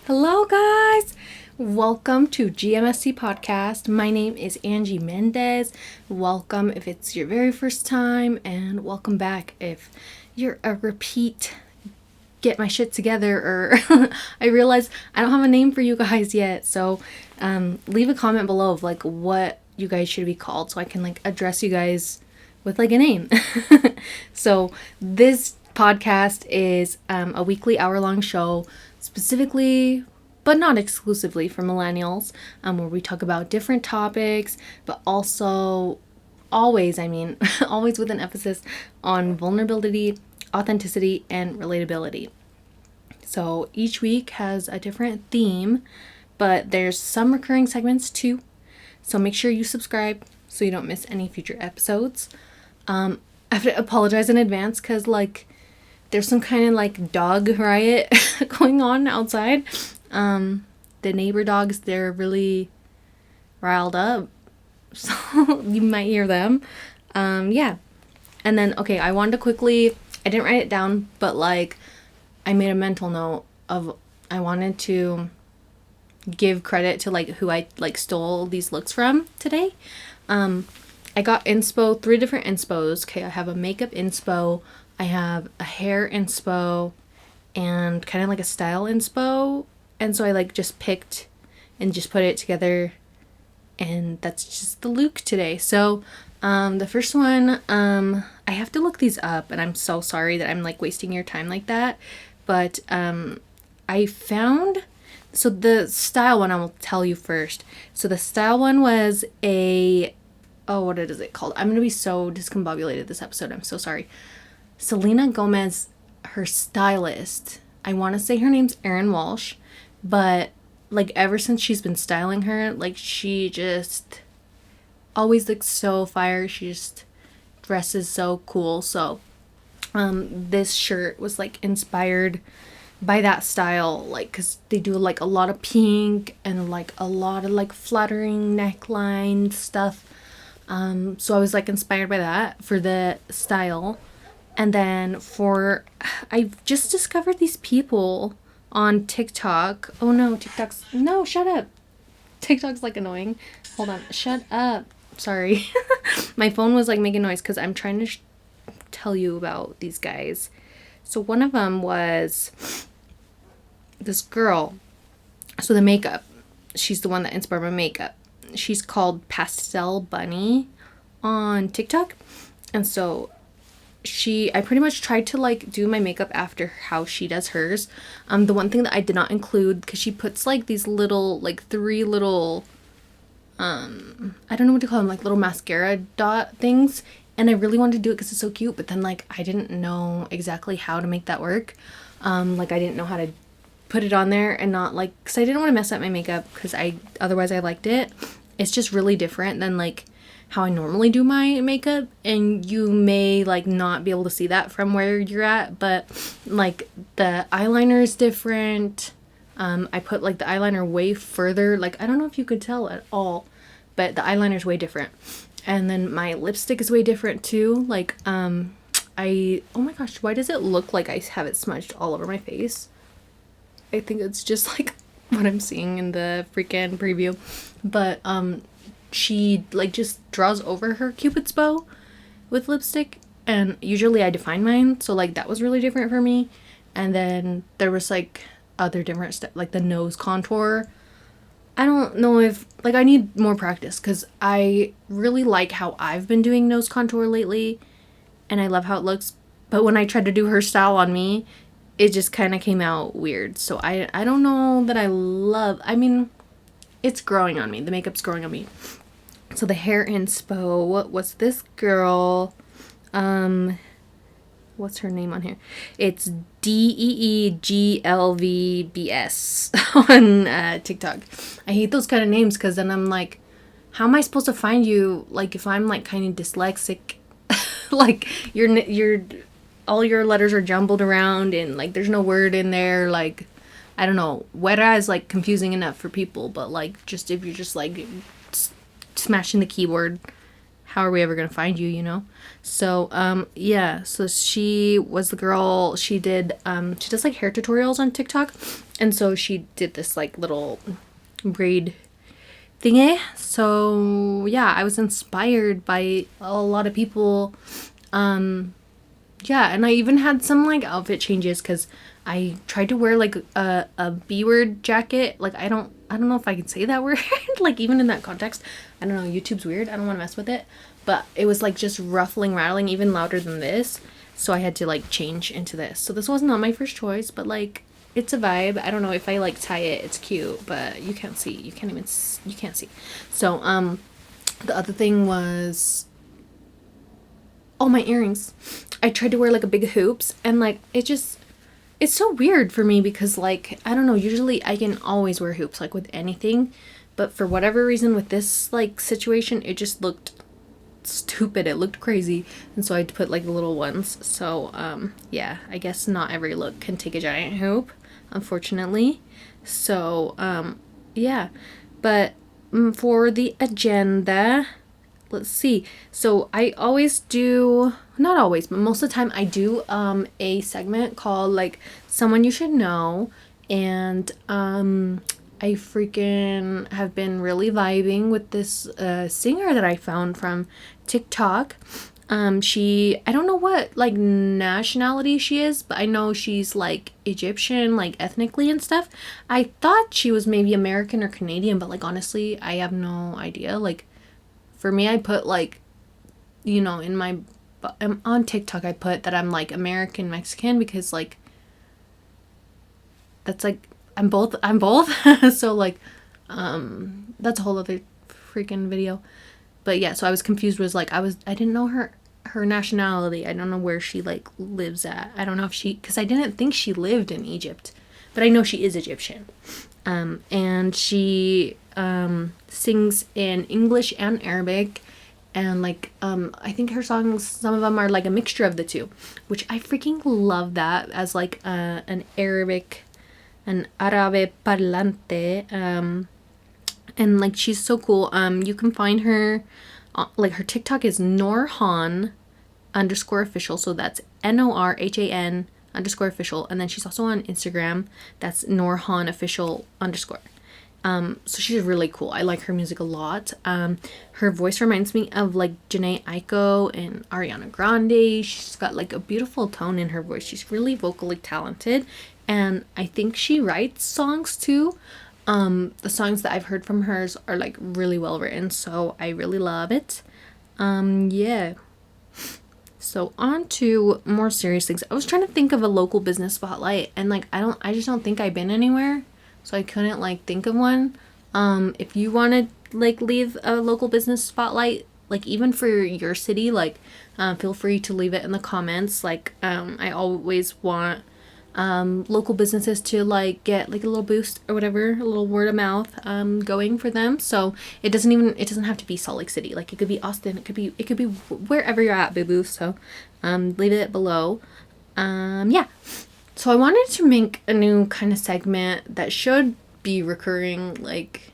Hello, guys. Welcome to GMST podcast. My name is Angie Mendez. Welcome if it's your very first time, and welcome back if you're a repeat. Get my shit together, or I realize I don't have a name for you guys yet. So, leave a comment below of like what you guys should be called, so I can like address you guys with like a name. So this podcast is a weekly hour-long show specifically, but not exclusively, for millennials, where we talk about different topics, but also always always with an emphasis on vulnerability, authenticity, and relatability. So each week has a different theme, but there's some recurring segments too. So make sure you subscribe so you don't miss any future episodes. I have to apologize in advance because like there's some kind of like dog riot going on outside. The neighbor dogs, they're really riled up, so you might hear them. Yeah. And then, okay, I wanted to quickly, I didn't write it down, but like I made a mental note of, I wanted to give credit to like who I like stole these looks from today. I got inspo, 3 different inspos. Okay, I have a makeup inspo, I have a hair inspo, and kind of like a style inspo. And so I like just picked and just put it together, and that's just the look today. So the first one, I have to look these up, and I'm so sorry that I'm like wasting your time like that, but I found, so the style one I will tell you first. So the style one was what is it called? I'm gonna be so discombobulated this episode, I'm so sorry. Selena Gomez, her stylist, I want to say her name's Erin Walsh, but like ever since she's been styling her, like she just always looks so fire. She just dresses so cool. So this shirt was like inspired by that style, like because they do like a lot of pink and like a lot of like flattering neckline stuff. So I was like inspired by that for the style. And then I've just discovered these people on TikTok. Oh no, no, shut up. TikTok's like annoying. Hold on, shut up. Sorry. My phone was like making noise because I'm trying to tell you about these guys. So one of them was this girl. So the makeup, she's the one that inspired my makeup. She's called pastelbunniii on TikTok. And so I pretty much tried to like do my makeup after how she does hers. The one thing that I did not include, because she puts like these little, like 3 little, I don't know what to call them, like little mascara dot things. And I really wanted to do it because it's so cute, but then like I didn't know exactly how to make that work. Like I didn't know how to put it on there and not like, because I didn't want to mess up my makeup, because otherwise I liked it. It's just really different than like how I normally do my makeup, and you may like not be able to see that from where you're at, but like the eyeliner is different. I put like the eyeliner way further, like I don't know if you could tell at all, but the eyeliner is way different. And then my lipstick is way different too. Like oh my gosh, why does it look like I have it smudged all over my face? I think it's just like what I'm seeing in the freaking preview. But she like just draws over her cupid's bow with lipstick, and usually I define mine, so like that was really different for me. And then there was like other different stuff, like the nose contour. I don't know if like I need more practice, because I really like how I've been doing nose contour lately, and I love how it looks, but when I tried to do her style on me, it just kind of came out weird. So I don't know that I love, it's growing on me, the makeup's growing on me. So the hair inspo, what was this girl? What's her name on here? It's deeglvbs on TikTok. I hate those kind of names, because then I'm like, how am I supposed to find you? Like if I'm like kind of dyslexic, like you're all your letters are jumbled around and like there's no word in there. Like I don't know. Weta is like confusing enough for people, but like just if you're just like smashing the keyboard, how are we ever gonna find you, you know? So yeah, so she was the girl. She does like hair tutorials on TikTok, and so she did this like little braid thingy. So yeah, I was inspired by a lot of people. Yeah, and I even had some like outfit changes because I tried to wear like a B word jacket. Like I don't know if I can say that word like even in that context. I don't know, YouTube's weird. I don't want to mess with it. But it was like just ruffling, rattling even louder than this. So I had to like change into this. So this was not my first choice, but like it's a vibe. I don't know if I like tie it, it's cute, but you can't see. You can't see. So the other thing was, oh, my earrings. I tried to wear like a big hoops, and like it's so weird for me because like I don't know, usually I can always wear hoops like with anything, but for whatever reason with this like situation it just looked stupid. It looked crazy, and so I put like the little ones. So yeah, I guess not every look can take a giant hoop, unfortunately. So yeah, but for the agenda, let's see. So I always do, not always, but most of the time I do a segment called like someone you should know. And I freaking have been really vibing with this singer that I found from TikTok. I don't know what like nationality she is, but I know she's like Egyptian, like ethnically and stuff. I thought she was maybe American or Canadian, but like honestly I have no idea. Like for me, I put like, you know, on TikTok I put that I'm like American Mexican because like that's like I'm both so like that's a whole other freaking video. But yeah, so I was confused, was like I didn't know her nationality. I don't know where she like lives at. I don't know if because I didn't think she lived in Egypt, but I know she is Egyptian. And she sings in English and Arabic, and like I think her songs, some of them are like a mixture of the two, which I freaking love that as like an Arabe parlante. And like she's so cool. You can find her like her TikTok is Norhan_official, so that's NORHAN_official, and then she's also on Instagram, that's NorhanOfficial_. So she's really cool. I like her music a lot. Her voice reminds me of like Janae Aiko and Ariana Grande. She's got like a beautiful tone in her voice. She's really vocally talented, and I think she writes songs too. The songs that I've heard from hers are like really well written, so I really love it. Yeah. So on to more serious things. I was trying to think of a local business spotlight, and like I just don't think I've been anywhere, so I couldn't like think of one. If you want to like leave a local business spotlight, like even for your city, like feel free to leave it in the comments. Like I always want local businesses to like get like a little boost or whatever, a little word of mouth going for them. So it doesn't have to be Salt Lake City. Like it could be Austin, it could be wherever you're at, boo boo. So leave it below. Yeah, so I wanted to make a new kind of segment that should be recurring. Like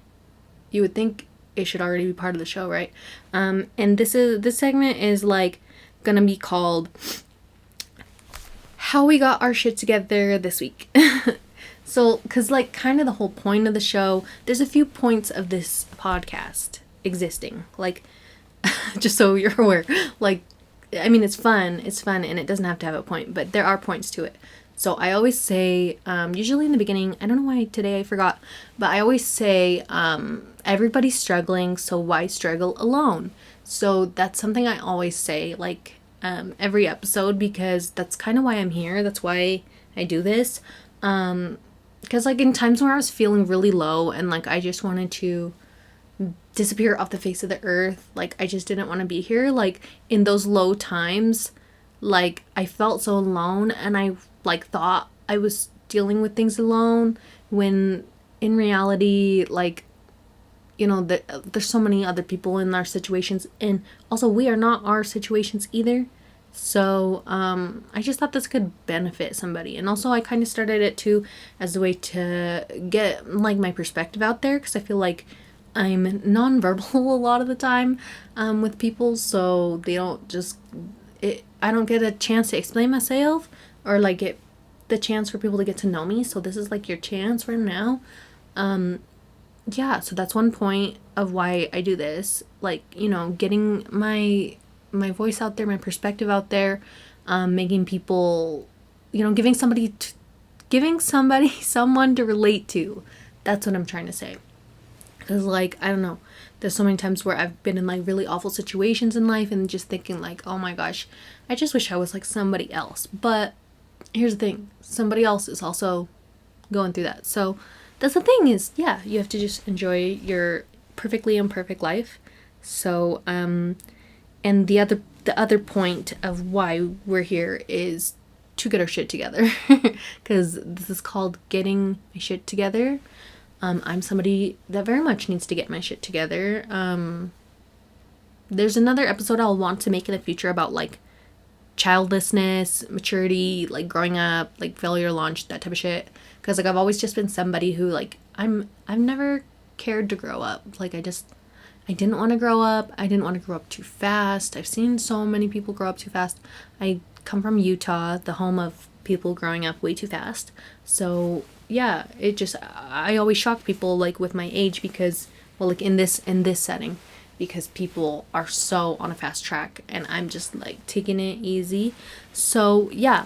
you would think it should already be part of the show, right? And this segment is like gonna be called How We Got Our Shit Together This Week. So, because like kind of the whole point of the show, there's a few points of this podcast existing, like just so you're aware. Like I mean, it's fun and it doesn't have to have a point, but there are points to it. So I always say, usually in the beginning, I don't know why today I forgot, but I always say, everybody's struggling, so why struggle alone? So that's something I always say, like every episode, because that's kind of why I'm here. That's why I do this. Because like in times where I was feeling really low and like I just wanted to disappear off the face of the earth, like I just didn't want to be here, like in those low times, like I felt so alone, and I like thought I was dealing with things alone, when in reality, like, you know, there's so many other people in our situations, and also we are not our situations either. So I just thought this could benefit somebody, and also I kind of started it too as a way to get like my perspective out there, because I feel like I'm nonverbal a lot of the time with people, so they don't just I don't get a chance to explain myself or like get the chance for people to get to know me. So this is like your chance right now. Yeah, so that's one point of why I do this. Like, you know, getting my voice out there, my perspective out there, making people, you know, giving somebody someone to relate to. That's what I'm trying to say. Because, like, I don't know, there's so many times where I've been in like really awful situations in life and just thinking like, oh my gosh, I just wish I was like somebody else. But here's the thing, somebody else is also going through that. So that's the thing is, yeah, you have to just enjoy your perfectly imperfect life. So and the other point of why we're here is to get our shit together, because this is called getting my shit together. I'm somebody that very much needs to get my shit together. There's another episode I'll want to make in the future about like childlessness, maturity, like growing up, like failure launch, that type of shit. Because like I've always just been somebody who like I've never cared to grow up. Like I didn't want to grow up. I didn't want to grow up too fast. I've seen so many people grow up too fast. I come from Utah, the home of people growing up way too fast. So yeah, I always shock people like with my age because, well, like in this setting, because people are so on a fast track and I'm just like taking it easy. So yeah.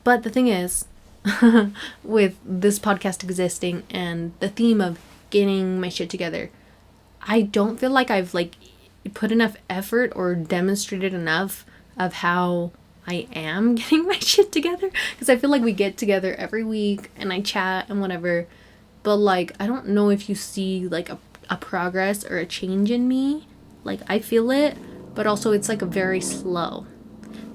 But the thing is, with this podcast existing and the theme of getting my shit together, I don't feel like I've like put enough effort or demonstrated enough of how I am getting my shit together, because I feel like we get together every week and I chat and whatever, but like I don't know if you see like a progress or a change in me. Like I feel it, but also it's like a very slow,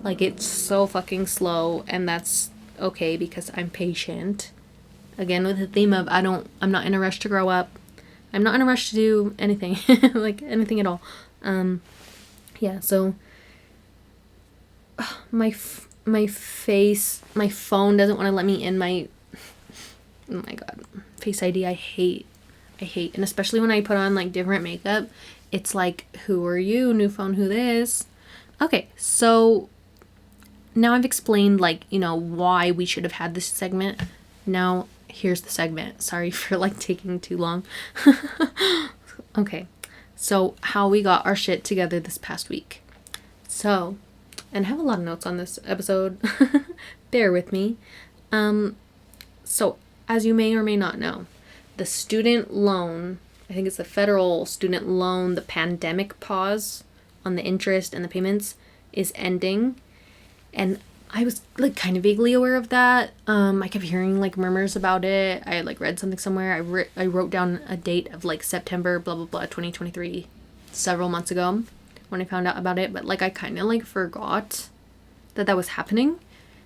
like it's so fucking slow, and that's okay because I'm patient. Again, with the theme of I'm not in a rush to grow up. I'm not in a rush to do anything, like anything at all. Yeah, so my phone doesn't want to let me in my, oh my god, Face ID. I hate, and especially when I put on like different makeup, it's like, who are you? New phone, who this? Okay, so now I've explained like, you know, why we should have had this segment. Now here's the segment. Sorry for like taking too long. Okay, so how we got our shit together this past week. So, and I have a lot of notes on this episode. Bear with me. So as you may or may not know, the student loan, I think it's the federal student loan, the pandemic pause on the interest and the payments is ending. And I was like kind of vaguely aware of that. I kept hearing like murmurs about it. I like read something somewhere. I wrote down a date of like September, blah, blah, blah, 2023, several months ago when I found out about it. But like I kind of like forgot that was happening.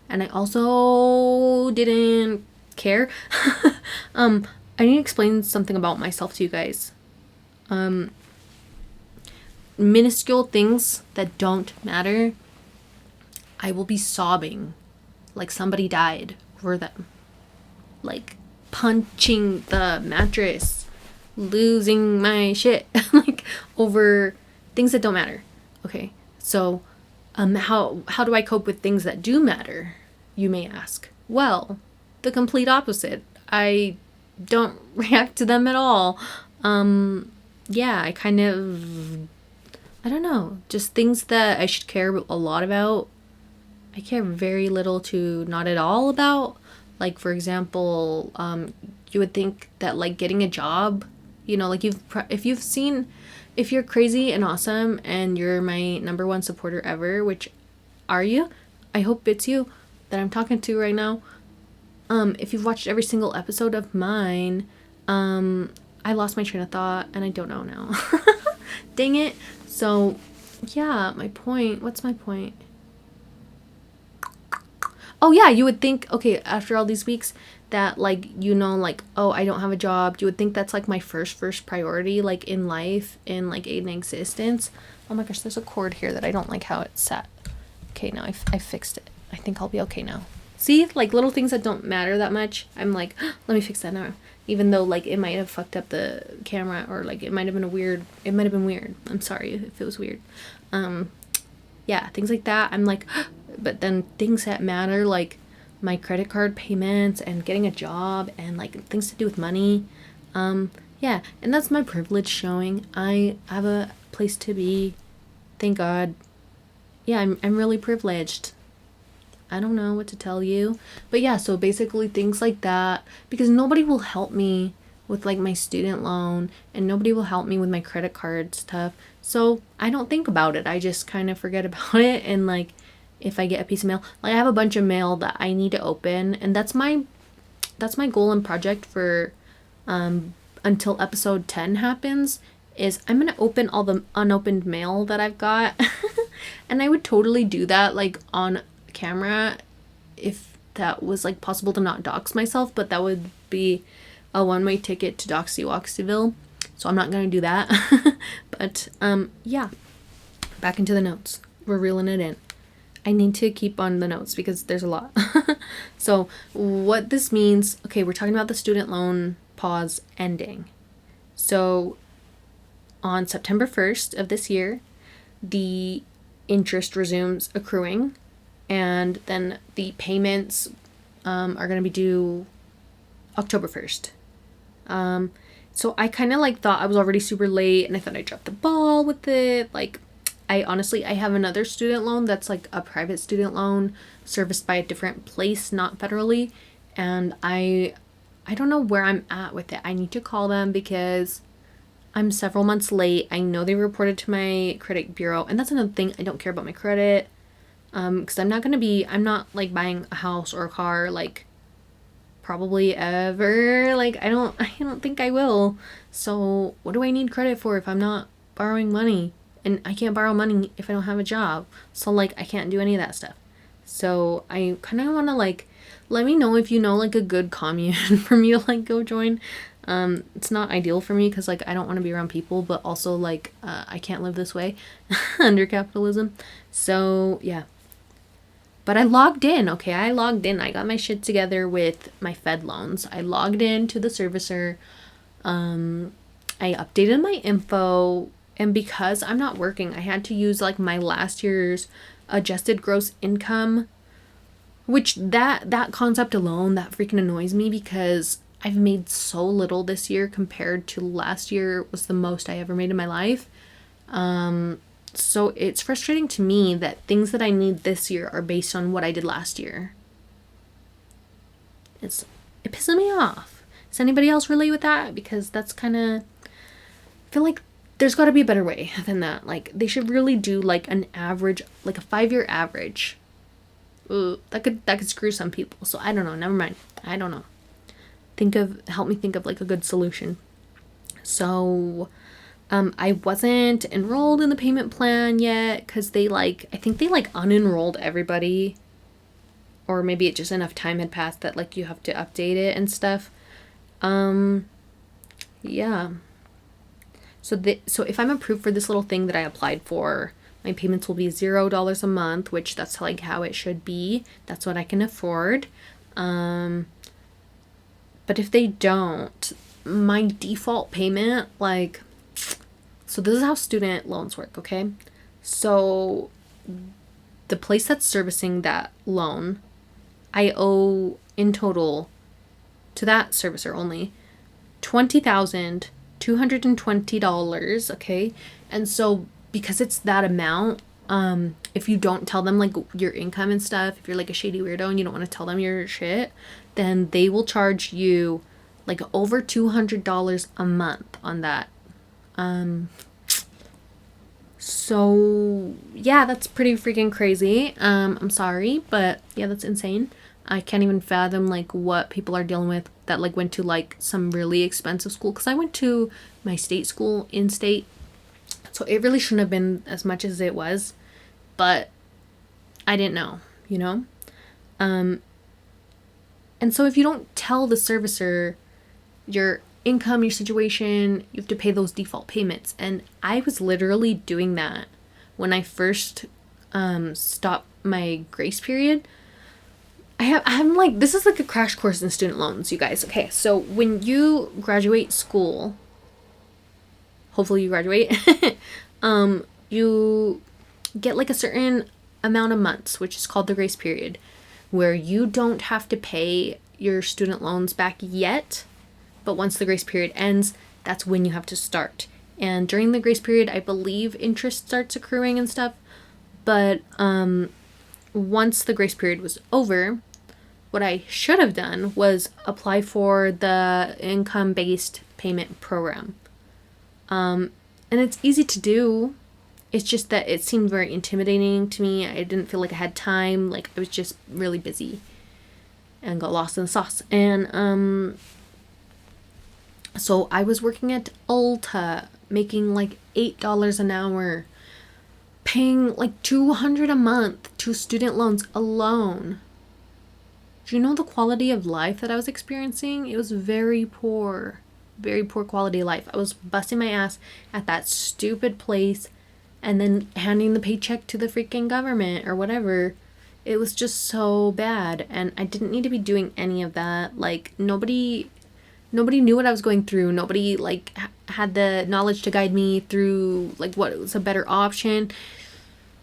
And I also didn't care. I need to explain something about myself to you guys. Minuscule things that don't matter, I will be sobbing like somebody died for them. Like punching the mattress, losing my shit, like over things that don't matter. Okay, so how do I cope with things that do matter, you may ask? Well, the complete opposite. I don't react to them at all. Yeah, I kind of, I don't know, just things that I should care a lot about, I care very little to not at all about. Like, for example, you would think that like getting a job, you know, like if you're crazy and awesome and you're my number one supporter ever, which are you? I hope it's you that I'm talking to right now. If you've watched every single episode of mine, I lost my train of thought and I don't know now. Dang it. So yeah, what's my point? Oh yeah, you would think, okay, after all these weeks that like, you know, like, oh, I don't have a job. You would think that's like my first priority, like in life, in like in existence. Oh my gosh, there's a cord here that I don't like how it's set. Okay, now I fixed it. I think I'll be okay now. See, like little things that don't matter that much. I'm like, let me fix that now. even though like it might have fucked up the camera, or like it might have been weird. I'm sorry if it was weird. Yeah, things like that. I'm like, but then things that matter, like my credit card payments and getting a job and like things to do with money. Yeah, and that's my privilege showing. I have a place to be. Thank God. Yeah, I'm really privileged. I don't know what to tell you. But yeah, so basically things like that, because nobody will help me with like my student loan, and nobody will help me with my credit card stuff. So I don't think about it. I just kind of forget about it. And like if I get a piece of mail, like I have a bunch of mail that I need to open, and that's my goal and project for until episode 10 happens, is I'm gonna open all the unopened mail that I've got. And I would totally do that like on camera if that was like possible to not dox myself, but that would be a one-way ticket to Doxy-Woxyville, so I'm not gonna do that. But yeah, back into the notes. We're reeling it in. I need to keep on the notes because there's a lot. So what this means, okay, we're talking about the student loan pause ending. So on September 1st of this year, the interest resumes accruing, and then the payments are going to be due October 1st. So I kind of like thought I was already super late, and I thought I dropped the ball with it. Like, I have another student loan that's like a private student loan serviced by a different place, not federally, and I don't know where I'm at with it. I need to call them because I'm several months late. I know they reported to my credit bureau, and that's another thing. I don't care about my credit, because I'm not like buying a house or a car, like probably ever. Like I don't think I will. So what do I need credit for if I'm not borrowing money? And I can't borrow money if I don't have a job. So like I can't do any of that stuff. So I kind of want to like, let me know if you know like a good commune for me to like go join. It's not ideal for me because like I don't want to be around people, but also like I can't live this way under capitalism. So yeah, but I logged in. Okay, I logged in. I got my shit together with my Fed loans. I logged in to the servicer. I updated my info, and because I'm not working, I had to use like my last year's adjusted gross income, which that concept alone, that freaking annoys me because I've made so little this year compared to last year was the most I ever made in my life. So it's frustrating to me that things that I need this year are based on what I did last year. It pisses me off. Does anybody else relate with that? Because that's kind of, I feel like there's got to be a better way than that. Like they should really do like an average, like a 5-year average. Ooh, that could screw some people. So I don't know. Never mind. I don't know. Help me think of like a good solution. So I wasn't enrolled in the payment plan yet because I think they unenrolled everybody, or maybe it just enough time had passed that like you have to update it and stuff. Yeah. So if I'm approved for this little thing that I applied for, my payments will be $0 a month, which that's like how it should be. That's what I can afford. But if they don't, my default payment, like, so this is how student loans work, okay? So the place that's servicing that loan, I owe in total to that servicer only $20,220, okay? And so because it's that amount, if you don't tell them like your income and stuff, if you're like a shady weirdo and you don't want to tell them your shit, then they will charge you like over $200 a month on that. So yeah, that's pretty freaking crazy. I'm sorry, but yeah, that's insane. I can't even fathom like what people are dealing with that like went to like some really expensive school, because I went to my state school in state, so it really shouldn't have been as much as it was, but I didn't know, you know? And so if you don't tell the servicer your income, your situation, you have to pay those default payments. And I was literally doing that when I first stopped my grace period. I'm like, this is like a crash course in student loans, you guys. Okay, so when you graduate school, hopefully you graduate, you get like a certain amount of months, which is called the grace period, where you don't have to pay your student loans back yet, but once the grace period ends, that's when you have to start. And during the grace period, I believe interest starts accruing and stuff, but once the grace period was over, what I should have done was apply for the income-based payment program. And it's easy to do. It's just that it seemed very intimidating to me. I didn't feel like I had time. Like, I was just really busy and got lost in the sauce. And so I was working at Ulta, making like $8 an hour, paying like $200 a month to student loans alone. Do you know the quality of life that I was experiencing? It was very poor quality of life. I was busting my ass at that stupid place and then handing the paycheck to the freaking government or whatever. It was just so bad, and I didn't need to be doing any of that. Like, nobody knew what I was going through. Nobody like had the knowledge to guide me through like what was a better option.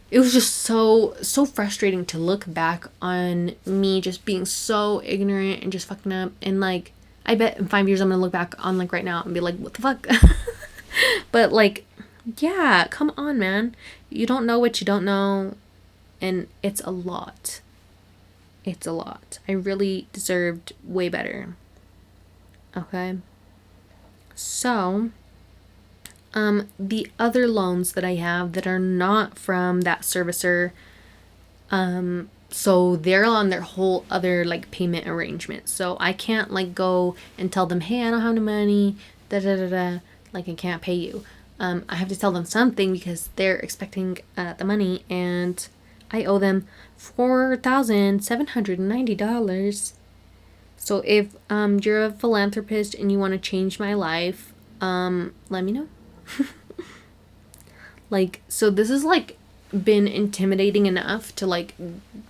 It was just so frustrating to look back on me just being so ignorant and just fucking up. And like, I bet in 5 years I'm gonna look back on like right now and be like, what the fuck? But like, yeah, come on, man. You don't know what you don't know, and it's a lot. It's a lot. I really deserved way better. Okay. So, the other loans that I have that are not from that servicer, so they're on their whole other like payment arrangement. So I can't like go and tell them, hey, I don't have any money, like I can't pay you. I have to tell them something because they're expecting the money, and I owe them $4,790. So if you're a philanthropist and you want to change my life, let me know. Like, so this has like been intimidating enough to like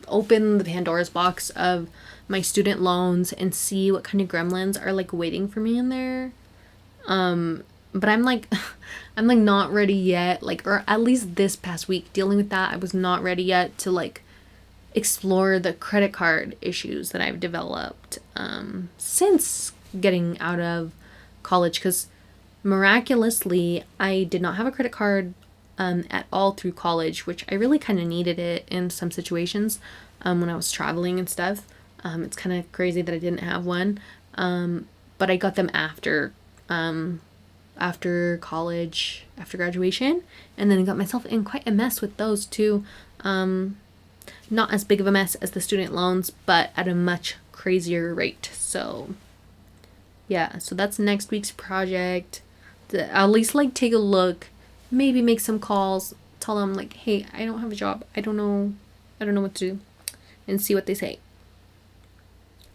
open the Pandora's box of my student loans and see what kind of gremlins are like waiting for me in there. But I'm like not ready yet, like, or at least this past week dealing with that, I was not ready yet to like explore the credit card issues that I've developed since getting out of college, because miraculously I did not have a credit card at all through college, which I really kind of needed it in some situations when I was traveling and stuff. It's kind of crazy that I didn't have one, but I got them after college, after graduation, and then I got myself in quite a mess with those too. Not as big of a mess as the student loans, but at a much crazier rate. So yeah, so that's next week's project. To at least like take a look, maybe make some calls, tell them like, hey, I don't have a job, I don't know what to do, and see what they say.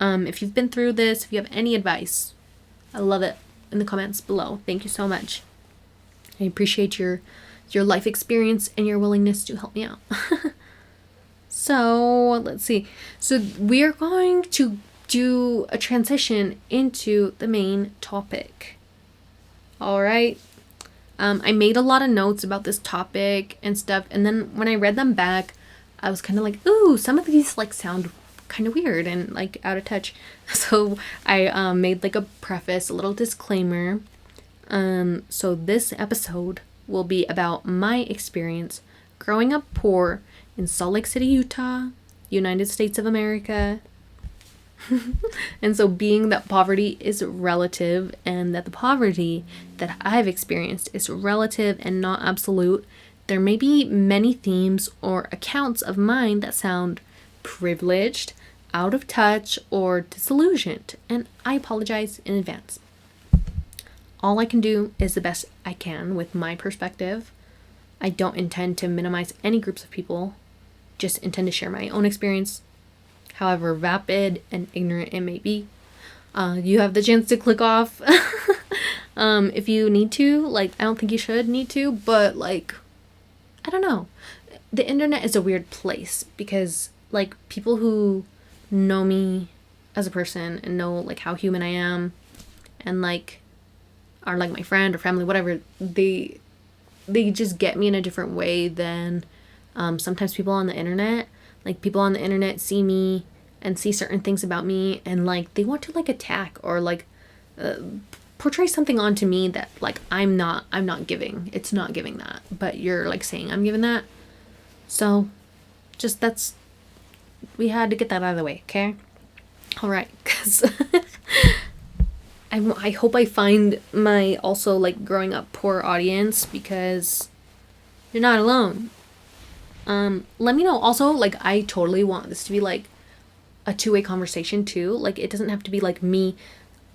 If you've been through this, if you have any advice, I love it in the comments below. Thank you so much. I appreciate your life experience and your willingness to help me out. So let's see. So we are going to do a transition into the main topic. All right. I made a lot of notes about this topic and stuff, and then when I read them back, I was kind of like, ooh, some of these like sound kind of weird and like out of touch. So I made like a preface, a little disclaimer. So this episode will be about my experience growing up poor in Salt Lake City, Utah, United States of America. And so being that poverty is relative, and that the poverty that I've experienced is relative and not absolute, there may be many themes or accounts of mine that sound privileged, out of touch, or disillusioned, and I apologize in advance. All I can do is the best I can with my perspective. I don't intend to minimize any groups of people, just intend to share my own experience, however vapid and ignorant it may be. You have the chance to click off if you need to. Like, I don't think you should need to, but like, I don't know. The internet is a weird place because like people who know me as a person and know like how human I am, and like are like my friend or family, whatever, they just get me in a different way than sometimes people on the internet. Like people on the internet see me and see certain things about me, and like they want to like attack or like portray something onto me that like I'm not giving. It's not giving that, but you're like saying I'm giving that. So just we had to get that out of the way, okay? All right, because I hope I find my also like growing up poor audience, because you're not alone. Let me know also, like I totally want this to be like a two-way conversation too. Like it doesn't have to be like me,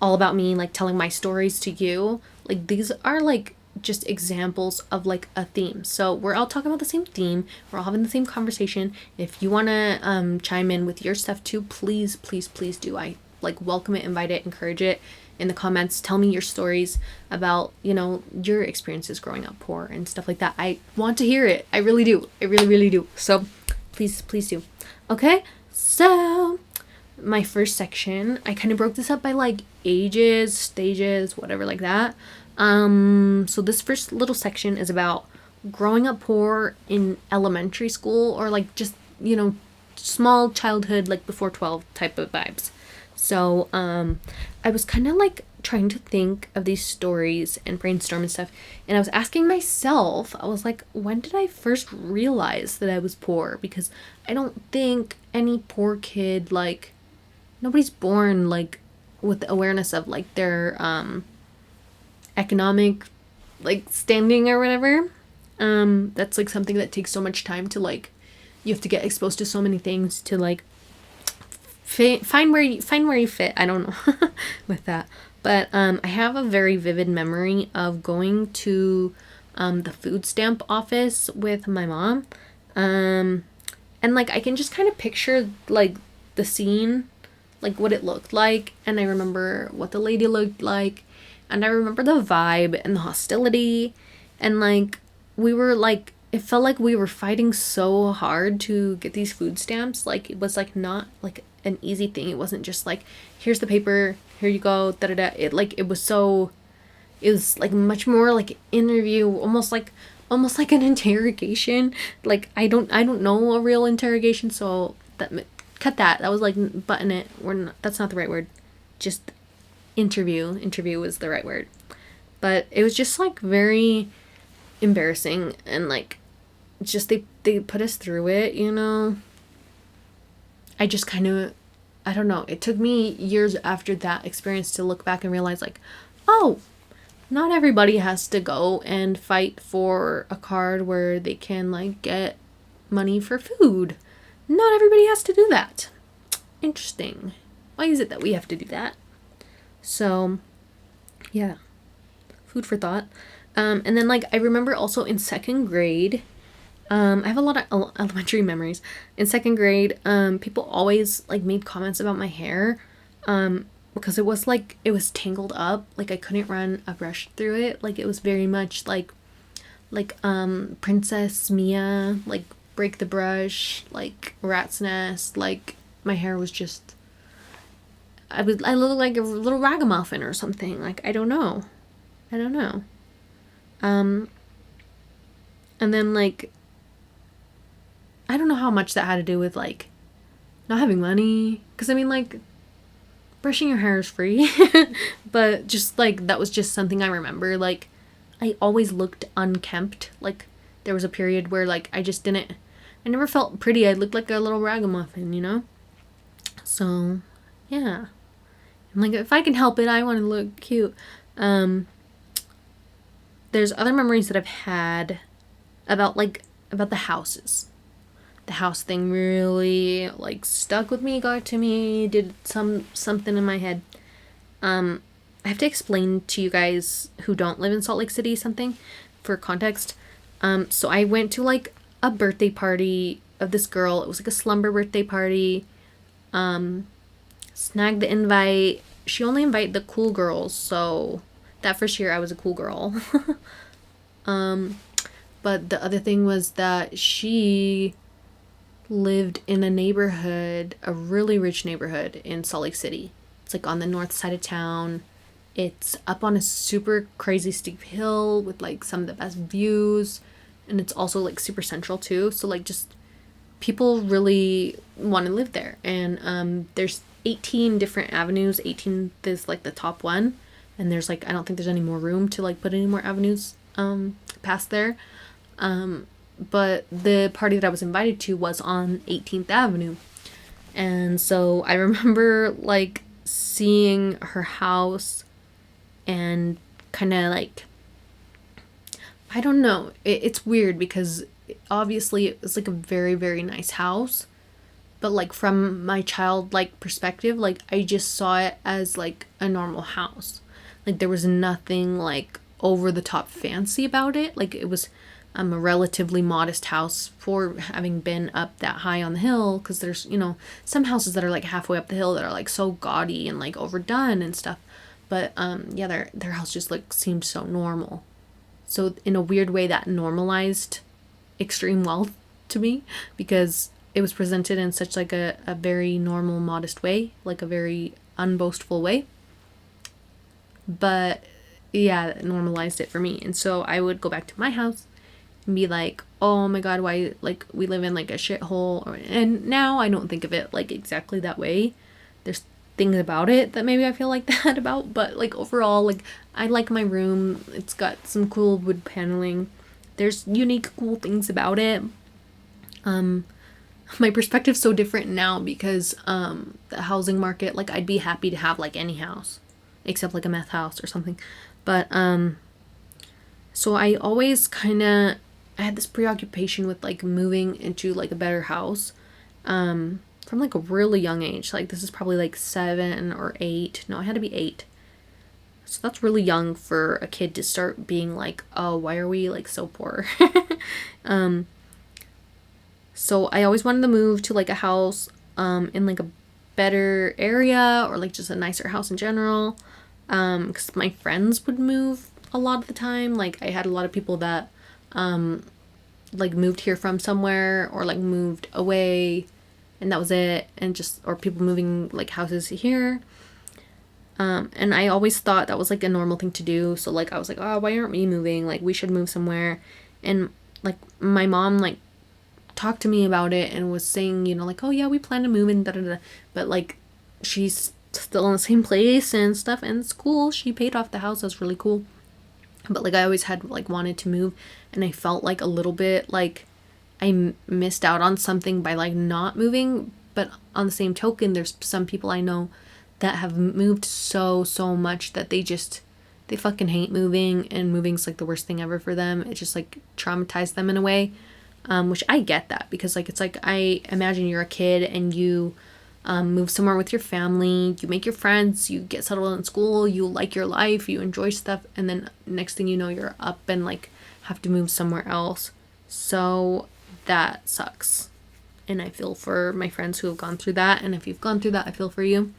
all about me, like telling my stories to you. Like these are like just examples of like a theme. So we're all talking about the same theme. We're all having the same conversation. If you want to chime in with your stuff too, please do. I like welcome it, invite it, encourage it in the comments. Tell me your stories about, you know, your experiences growing up poor and stuff like that. I want to hear it. I really do. I really do. So please do. Okay, so my first section, I kind of broke this up by like ages, stages, whatever like that. So this first little section is about growing up poor in elementary school, or like just, you know, small childhood, like before 12 type of vibes. So I was kind of like trying to think of these stories and brainstorm and stuff, and I was asking myself, I was like, when did I first realize that I was poor? Because I don't think any poor kid, like nobody's born like with the awareness of like their economic like standing or whatever. That's like something that takes so much time to like, you have to get exposed to so many things to like find where you fit. I don't know with that, but I have a very vivid memory of going to the food stamp office with my mom, and like I can just kind of picture like the scene, like what it looked like, and I remember what the lady looked like, and I remember the vibe and the hostility, and like we were like, it felt like we were fighting so hard to get these food stamps. Like it was like not like an easy thing. It wasn't just like, here's the paper, here you go, da da da. It like, it was like much more like interview, almost like an interrogation. Like I don't know a real interrogation, so cut that. That was like button it. That's not the right word. Just interview is the right word. But it was just like very embarrassing, and like just they put us through it, you know. I just kind of, I don't know, it took me years after that experience to look back and realize like, oh, not everybody has to go and fight for a card where they can like get money for food. Not everybody has to do that. Interesting. Why is it that we have to do that? So yeah, food for thought. And then like I remember also in second grade, I have a lot of elementary memories. In second grade, people always like made comments about my hair, because it was tangled up. Like I couldn't run a brush through it. Like it was very much like Princess Mia, like break the brush, like rat's nest. Like my hair was just, I looked like a little ragamuffin or something. Like I don't know. And then like, I don't know how much that had to do with like not having money, because I mean like brushing your hair is free. But just like that was just something I remember. Like I always looked unkempt. Like there was a period where like I never felt pretty. I looked like a little ragamuffin, you know. So yeah, and like if I can help it, I want to look cute. There's other memories that I've had about the houses. The house thing really like stuck with me, got to me, did something in my head. I have to explain to you guys who don't live in Salt Lake City something for context. So I went to like a birthday party of this girl. It was like a slumber birthday party. Snagged the invite. She only invited the cool girls, so that first year I was a cool girl. But the other thing was that she lived in a neighborhood, a really rich neighborhood in Salt Lake City. It's like on the north side of town. It's up on a super crazy steep hill with like some of the best views, and it's also like super central too. So like just people really want to live there. And there's 18 different avenues. 18 is like the top one, and there's like I don't think there's any more room to like put any more avenues past there. But the party that I was invited to was on 18th Avenue. And so I remember like seeing her house and kind of like, I don't know, it's weird because obviously it was like a very, very nice house. But like from my childlike perspective, like I just saw it as like a normal house. Like there was nothing like over the top fancy about it. Like it was a relatively modest house for having been up that high on the hill, because there's, you know, some houses that are like halfway up the hill that are like so gaudy and like overdone and stuff. But yeah, their house just like seemed so normal. So in a weird way that normalized extreme wealth to me, because it was presented in such like a very normal, modest way, like a very unboastful way. But yeah, that normalized it for me. And so I would go back to my house and be like, oh my god, why, like, we live in like a shithole. And now I don't think of it like exactly that way. There's things about it that maybe I feel like that about, but like overall, like I like my room. It's got some cool wood paneling. There's unique cool things about it. My perspective's so different now because the housing market, like I'd be happy to have like any house except like a meth house or something. But so I always kind of, I had this preoccupation with like moving into like a better house from like a really young age. Like this is probably like 7 or 8. No, I had to be 8. So that's really young for a kid to start being like, oh, why are we like so poor? So I always wanted to move to like a house in like a better area, or like just a nicer house in general. Because my friends would move a lot of the time. Like I had a lot of people that like moved here from somewhere, or like moved away, and that was it. And just, or people moving like houses here. And I always thought that was like a normal thing to do. So like I was like, oh, why aren't we moving? Like we should move somewhere. And like my mom like talked to me about it and was saying, you know, like, oh yeah, we plan to move and da da da. But like she's still in the same place and stuff, and it's cool. She paid off the house. That's really cool. But like I always had like wanted to move, and I felt like a little bit like I missed out on something by like not moving. But on the same token, there's some people I know that have moved so much that they fucking hate moving, and moving's like the worst thing ever for them. It just like traumatized them in a way, which I get that, because like it's like, I imagine you're a kid and you move somewhere with your family, you make your friends, you get settled in school, you like your life, you enjoy stuff, and then next thing you know, you're up and like have to move somewhere else. So that sucks, and I feel for my friends who have gone through that, and if you've gone through that, I feel for you.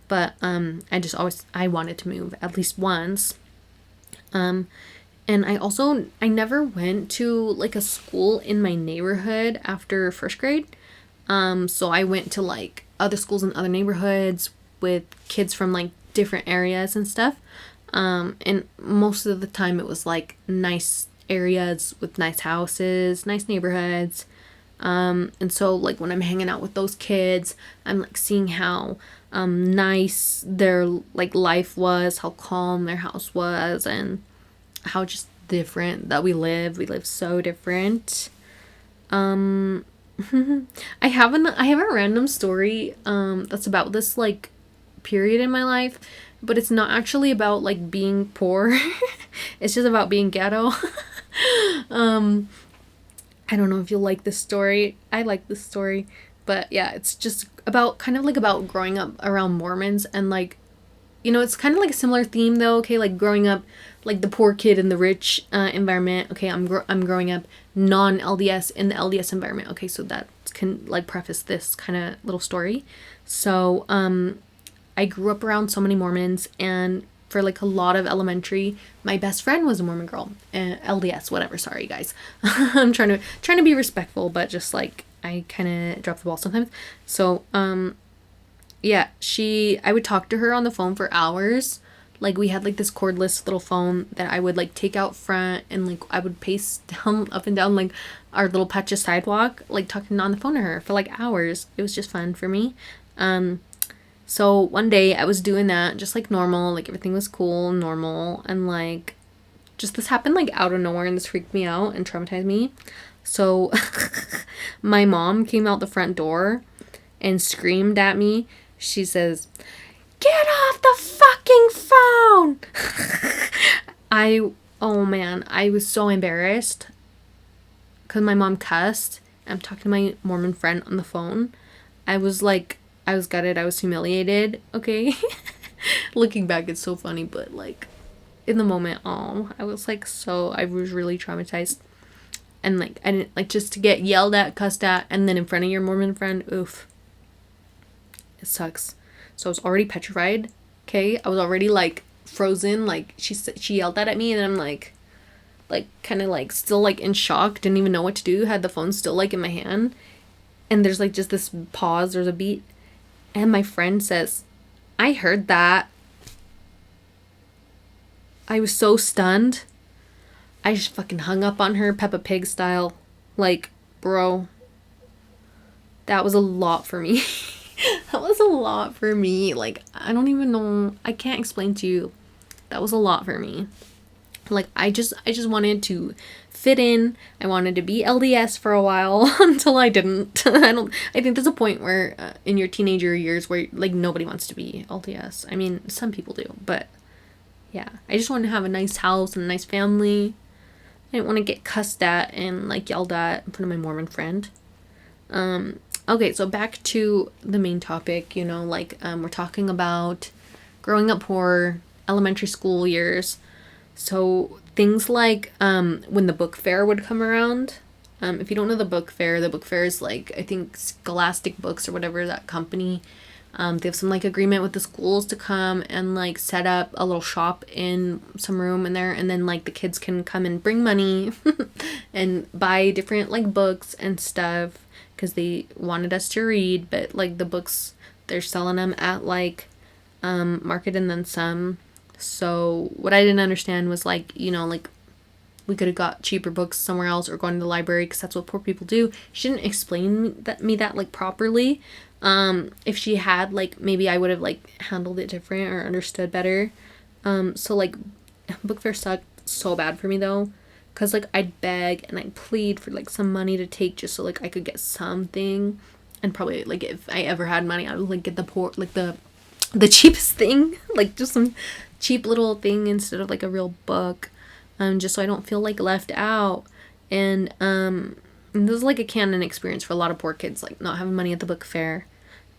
But I wanted to move at least once. And I never went to like a school in my neighborhood after first grade. So I went to like other schools in other neighborhoods with kids from like different areas and stuff. And most of the time it was like nice areas with nice houses, nice neighborhoods. And so like when I'm hanging out with those kids, I'm like seeing how nice their like life was, how calm their house was, and how just different that we live so different. I have a random story that's about this like period in my life, but it's not actually about like being poor. It's just about being ghetto. I don't know if you'll like this story. I like this story. But yeah, it's just about kind of like about growing up around Mormons, and like, you know, it's kind of like a similar theme though. Okay, like growing up like the poor kid in the rich environment. Okay, I'm growing up non-LDS in the LDS environment. Okay, so that can like preface this kind of little story. So I grew up around so many Mormons, and for like a lot of elementary, my best friend was a Mormon girl. LDS, whatever. Sorry guys, I'm trying to be respectful, but just like I kind of drop the ball sometimes. So, yeah, I would talk to her on the phone for hours. Like, we had, like, this cordless little phone that I would, like, take out front, and, like, I would pace down, up and down, like, our little patch of sidewalk, like, talking on the phone to her for, like, hours. It was just fun for me. So one day I was doing that just, like, normal. Like, everything was cool and normal. And, like, just this happened, like, out of nowhere, and this freaked me out and traumatized me. So my mom came out the front door and screamed at me. She says, "Get off the fucking phone!" Oh man, I was so embarrassed because my mom cussed. I'm talking to my Mormon friend on the phone. I was gutted. I was humiliated. Okay. Looking back, it's so funny, but, like, in the moment, I was really traumatized. And, like, I didn't, like, just to get yelled at, cussed at, and then in front of your Mormon friend, oof. It sucks. So I was already petrified, okay? I was already, like, frozen. Like, she yelled that at me, and then I'm, like, kind of, like, still, like, in shock. Didn't even know what to do. Had the phone still, like, in my hand. And there's, like, just this pause. There's a beat. And my friend says, "I heard that." I was so stunned. I just fucking hung up on her, Peppa Pig style. Like, bro, that was a lot for me. That was a lot for me. Like, I don't even know. I can't explain to you. That was a lot for me. Like, I just wanted to fit in. I wanted to be LDS for a while until I didn't. I think there's a point where in your teenager years where, like, nobody wants to be LDS. I mean, some people do, but yeah. I just wanted to have a nice house and a nice family. I didn't want to get cussed at and, like, yelled at in front of my Mormon friend. Okay, so back to the main topic, you know, like, we're talking about growing up poor, elementary school years. So things like, when the book fair would come around. If you don't know the book fair is, like, I think Scholastic Books or whatever, that company. They have some, like, agreement with the schools to come and, like, set up a little shop in some room in there, and then, like, the kids can come and bring money and buy different, like, books and stuff because they wanted us to read, but, like, the books, they're selling them at, like, Market and Then Some. So what I didn't understand was, like, you know, like, we could have got cheaper books somewhere else or gone to the library because that's what poor people do. She didn't explain that like, properly. If she had, like, maybe I would have, like, handled it different or understood better. So, like, book fair sucked so bad for me, though, because, like, I'd beg and I'd plead for, like, some money to take just so, like, I could get something. And probably, like, if I ever had money, I would, like, get the cheapest thing, like, just some cheap little thing instead of, like, a real book, just so I don't feel, like, left out. And this is, like, a canon experience for a lot of poor kids, like, not having money at the book fair.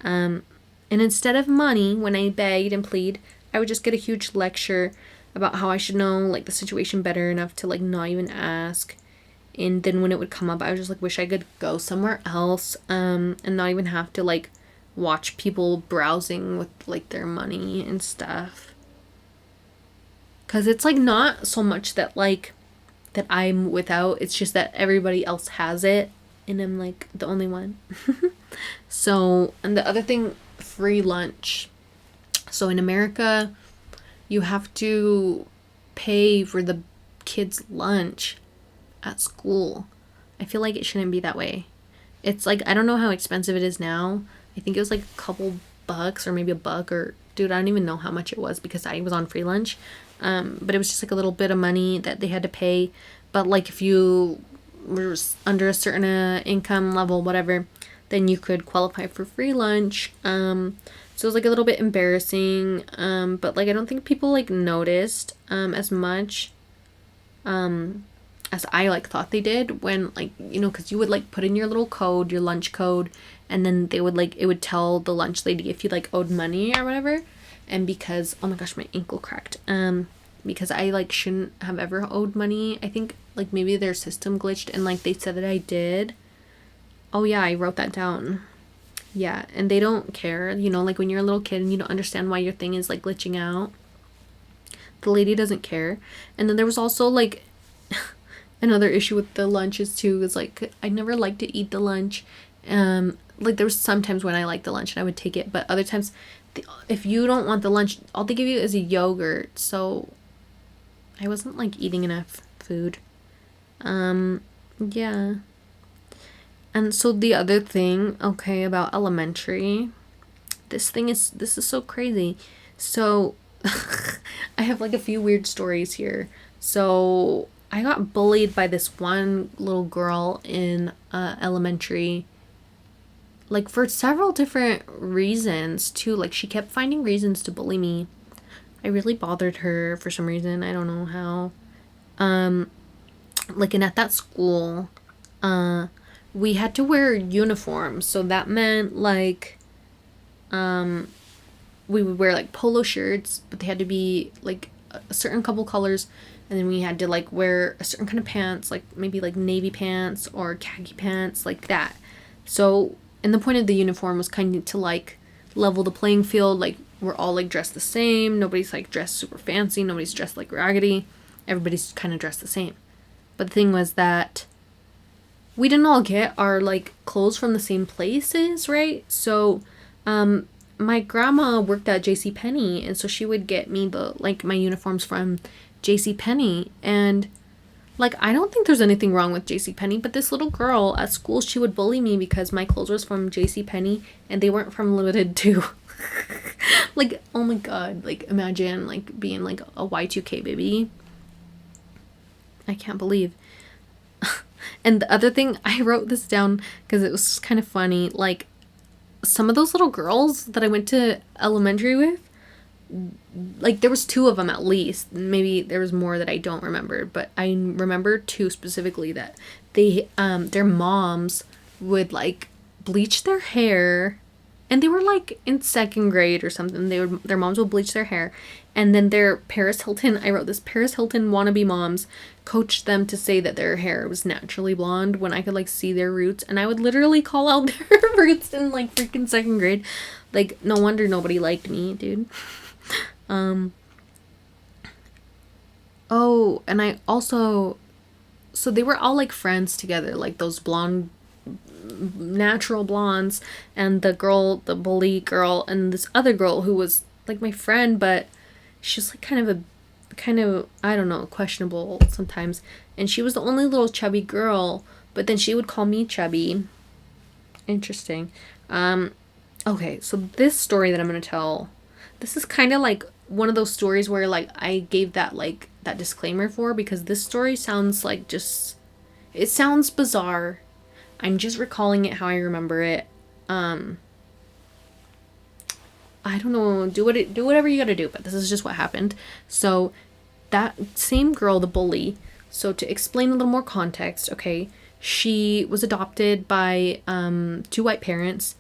And instead of money, when I begged and plead, I would just get a huge lecture about how I should know, like, the situation better enough to, like, not even ask. And then when it would come up, I would just, like, wish I could go somewhere else, and not even have to, like, watch people browsing with, like, their money and stuff. Because it's, like, not so much that, like, that I'm without, it's just that everybody else has it, and I'm, like, the only one. So, and the other thing, free lunch. So in America, you have to pay for the kids' lunch at school. I feel like it shouldn't be that way. It's, like, I don't know how expensive it is now. I think it was, like, a couple bucks or maybe $1, or, dude, I don't even know how much it was because I was on free lunch. But it was just, like, a little bit of money that they had to pay. But, like, if you were under a certain income level, whatever, then you could qualify for free lunch. So it was, like, a little bit embarrassing. But, like, I don't think people, like, noticed as much as I, like, thought they did when, like, you know, because you would, like, put in your little code, your lunch code, and then they would, like, it would tell the lunch lady if you, like, owed money or whatever. And because, oh my gosh, my ankle cracked. Because I, like, shouldn't have ever owed money. I think, like, maybe their system glitched and, like, they said that I did. Oh yeah, I wrote that down. Yeah, and they don't care, you know, like, when you're a little kid and you don't understand why your thing is, like, glitching out. The lady doesn't care. And then there was also, like, another issue with the lunches too is, like, I never liked to eat the lunch Like there was sometimes when I liked the lunch and I would take it, but other times if you don't want the lunch, all they give you is a yogurt. So I wasn't like eating enough food. Yeah. And so the other thing, okay, about elementary, this is so crazy. So I have like a few weird stories here. So I got bullied by this one little girl in elementary, like for several different reasons too. Like she kept finding reasons to bully me. I really bothered her for some reason. I don't know how. Like, and at that school, we had to wear uniforms. So that meant like, we would wear like polo shirts, but they had to be like a certain couple colors. And then we had to like wear a certain kind of pants, like maybe like navy pants or khaki pants, like that. So, and the point of the uniform was kind of to like level the playing field. Like we're all like dressed the same. Nobody's like dressed super fancy. Nobody's dressed like raggedy. Everybody's kind of dressed the same. But the thing was that we didn't all get our like clothes from the same places, right? So, my grandma worked at JCPenney, and so she would get me the like my uniforms from JCPenney. And like I don't think there's anything wrong with JCPenney, but this little girl at school, she would bully me because my clothes was from JCPenney and they weren't from Limited Too. Like, oh my god, like imagine like being like a Y2K baby. I can't believe. And the other thing, I wrote this down because it was kind of funny. Like, some of those little girls that I went to elementary with, like, there was 2 of them at least. Maybe there was more that I don't remember, but I remember 2 specifically that they, their moms would, like, bleach their hair. And they were, like, in 2nd grade or something. Their moms would bleach their hair. And then their Paris Hilton, I wrote this, Paris Hilton wannabe moms coached them to say that their hair was naturally blonde when I could, like, see their roots. And I would literally call out their roots in, like, freaking 2nd grade. Like, no wonder nobody liked me, dude. Oh, and I also... So they were all, like, friends together. Like, those blonde... natural blondes, and the bully girl, and this other girl who was like my friend, but she's like kind of I don't know, questionable sometimes, and she was the only little chubby girl, but then she would call me chubby. Interesting. Okay, so this story that I'm gonna tell, this is kind of like one of those stories where like I gave that like that disclaimer for, because this story sounds like just, it sounds bizarre. I'm just recalling it how I remember it. I don't know, do whatever you gotta do, but this is just what happened. So that same girl, the bully, so to explain a little more context, okay, she was adopted by 2 white parents,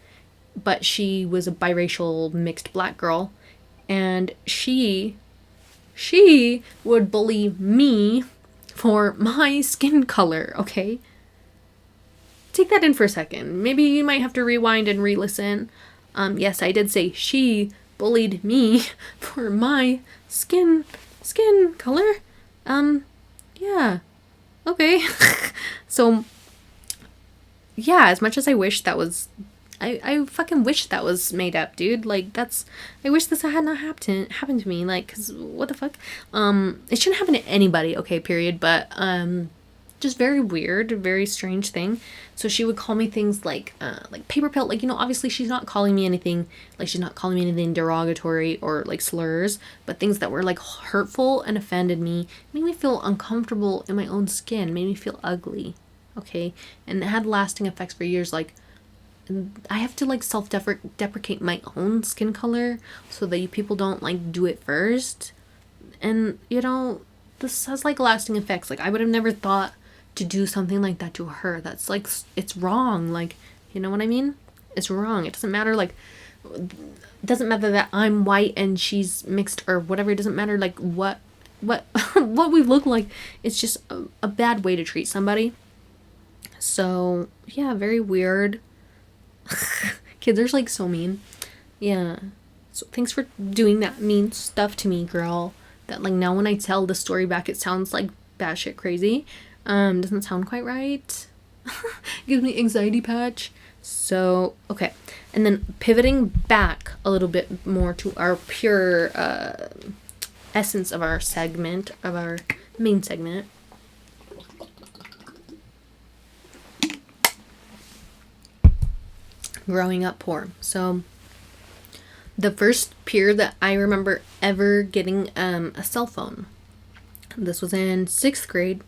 but she was a biracial mixed black girl, and she would bully me for my skin color, okay? Take that in for a second. Maybe you might have to rewind and re-listen. Yes, I did say she bullied me for my skin color. Yeah. Okay. So, yeah, as much as I wish that was... I fucking wish that was made up, dude. Like, that's... I wish this had not happened to me. Like, because what the fuck? It shouldn't happen to anybody, okay, period. But, just very weird, very strange thing. So she would call me things like paper pill, like, you know, obviously she's not calling me anything, like, she's not calling me anything derogatory or like slurs, but things that were like hurtful and offended me, made me feel uncomfortable in my own skin, made me feel ugly, okay? And it had lasting effects for years. Like, I have to like self-deprecate my own skin color so that you people don't like do it first. And, you know, this has like lasting effects. Like, I would have never thought to do something like that to her. That's like, it's wrong. Like, you know what I mean? It's wrong. It doesn't matter, like, it doesn't matter that I'm white and she's mixed or whatever. It doesn't matter like what what we look like. It's just a bad way to treat somebody. So yeah, very weird. Kids are like so mean. Yeah. So thanks for doing that mean stuff to me, girl. That like now when I tell the story back, it sounds like batshit crazy. Doesn't sound quite right. Gives me anxiety patch. So, okay. And then pivoting back a little bit more to our pure essence of our segment, of our main segment. Growing up poor. So, the first peer that I remember ever getting a cell phone. This was in 6th grade.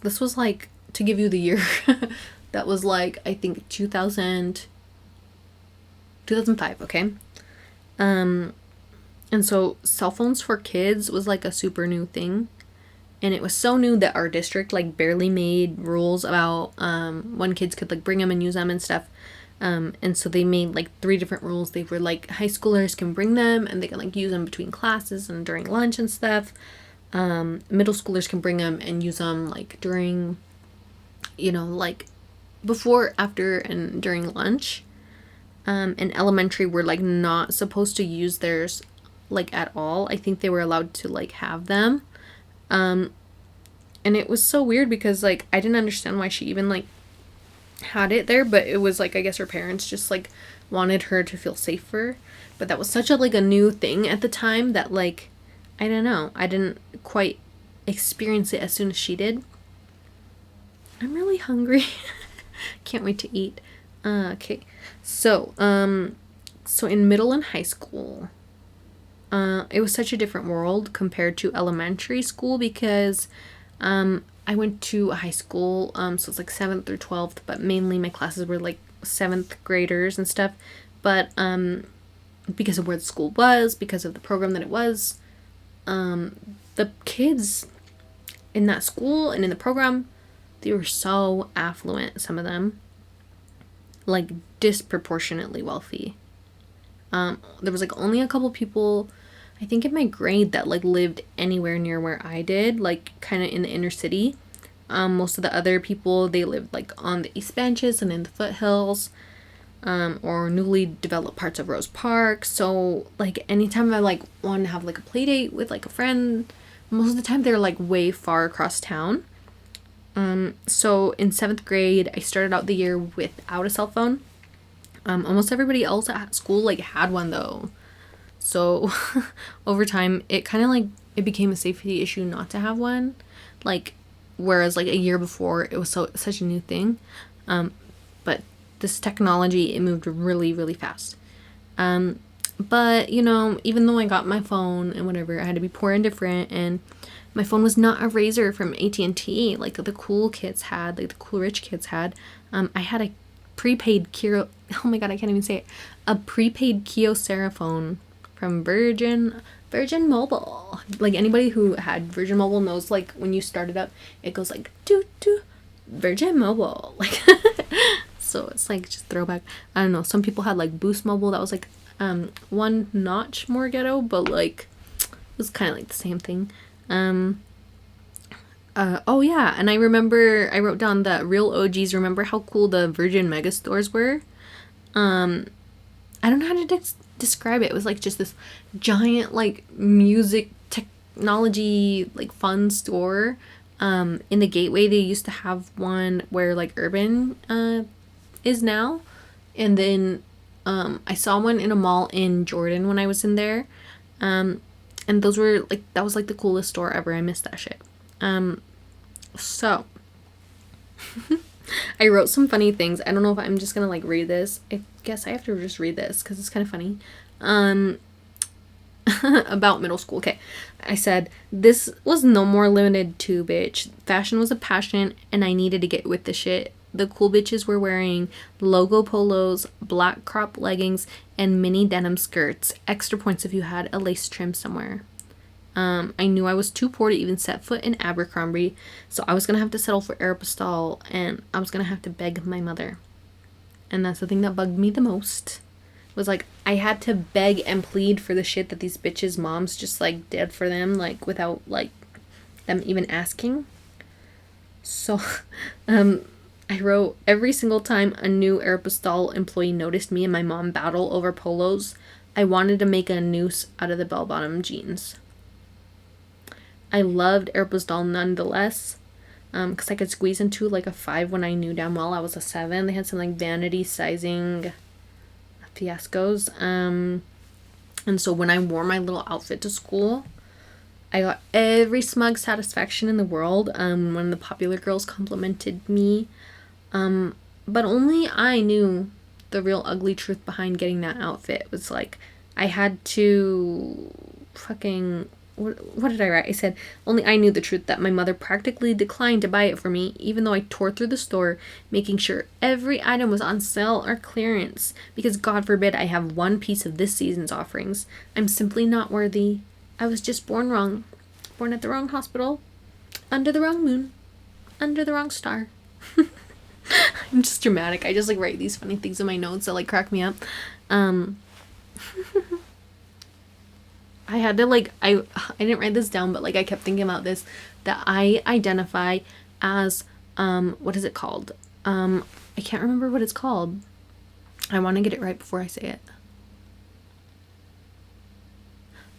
This was like, to give you the year, that was like, I think 2005, okay? And so cell phones for kids was like a super new thing. And it was so new that our district like barely made rules about when kids could like bring them and use them and stuff. And so they made like 3 different rules. They were like, high schoolers can bring them and they can like use them between classes and during lunch and stuff. Middle schoolers can bring them and use them like during, like before, after, and during lunch. And elementary were like not supposed to use theirs like at all. I think they were allowed to like have them. And it was so weird because like I didn't understand why she even like had it there, but it was like, I guess her parents just like wanted her to feel safer. But that was such a like a new thing at the time that like, I don't know, I didn't quite experience it as soon as she did. I'm really hungry. Can't wait to eat. Okay. So in middle and high school, it was such a different world compared to elementary school because I went to a high school, so it's like 7th through 12th, but mainly my classes were like 7th graders and stuff. But because of where the school was, because of the program that it was, the kids in that school and in the program, they were so affluent, some of them, like disproportionately wealthy. There was like only a couple people, I think in my grade, that like lived anywhere near where I did, like kind of in the inner city. Most of the other people, they lived like on the East Benches and in the foothills, or newly developed parts of Rose Park. So like anytime I like wanted to have like a play date with like a friend, most of the time they're like way far across town. So in 7th grade, I started out the year without a cell phone. Almost everybody else at school like had one though. So over time, it kind of like, it became a safety issue not to have one. Like, whereas like a year before, it was such a new thing. But this technology, it moved really, really fast. But, even though I got my phone and whatever, I had to be poor and different. And my phone was not a Razor from AT&T like the cool kids had, like the cool rich kids had. I had a prepaid oh my god, I can't even say it. A prepaid Kyocera phone from Virgin Mobile. Like anybody who had Virgin Mobile knows, like when you start it up, it goes like doo doo Virgin Mobile. Like so it's like just throwback. I don't know. Some people had like Boost Mobile that was like one notch more ghetto, but like it was kind of like the same thing. Oh yeah, and I remember I wrote down the real OGs. Remember how cool the Virgin Mega stores were? I don't know how to describe it. It was like just this giant like music technology like fun store. In the Gateway they used to have one where like Urban is now, and then I saw one in a mall in Jordan when I was in there. And those were like, that was like the coolest store ever. I missed that shit. So I wrote some funny things. I don't know if I'm just gonna like read this. I guess I have to just read this because it's kind of funny. About middle school. Okay. I said, this was no more limited to, bitch. Fashion was a passion and I needed to get with the shit. The cool bitches were wearing logo polos, black crop leggings, and mini denim skirts. Extra points if you had a lace trim somewhere. I knew I was too poor to even set foot in Abercrombie, so I was going to have to settle for Aeropostale, and I was going to have to beg my mother. And that's the thing that bugged me the most. Was like, I had to beg and plead for the shit that these bitches' moms just like did for them, like without like them even asking. So, I wrote, every single time a new Aeropostale employee noticed me and my mom battle over polos, I wanted to make a noose out of the bell-bottom jeans. I loved Aeropostale nonetheless. because I could squeeze into like a 5 when I knew damn well I was a 7. They had some like vanity sizing fiascos. And so when I wore my little outfit to school, I got every smug satisfaction in the world when the popular girls complimented me. But only I knew the real ugly truth behind getting that outfit. It was like I had to fucking... What did I write? I said, only I knew the truth that my mother practically declined to buy it for me, even though I tore through the store, making sure every item was on sale or clearance, because God forbid I have one piece of this season's offerings. I'm simply not worthy. I was just born wrong. Born at the wrong hospital, under the wrong moon, under the wrong star. I'm just dramatic. I just like write these funny things in my notes that like crack me up. I had to like, I didn't write this down, but like I kept thinking about this, that I identify as, what is it called? I can't remember what it's called. I want to get it right before I say it.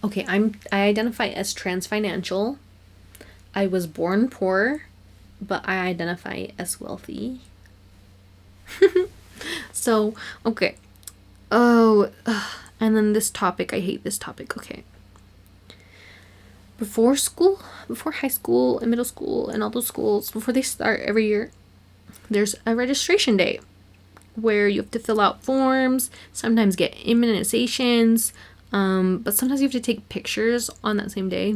Okay, I identify as trans financial. I was born poor, but I identify as wealthy. So, okay. Oh, and then this topic, I hate this topic. Okay. Before school, before high school and middle school and all those schools, before they start every year, there's a registration day where you have to fill out forms, sometimes get immunizations, but sometimes you have to take pictures on that same day.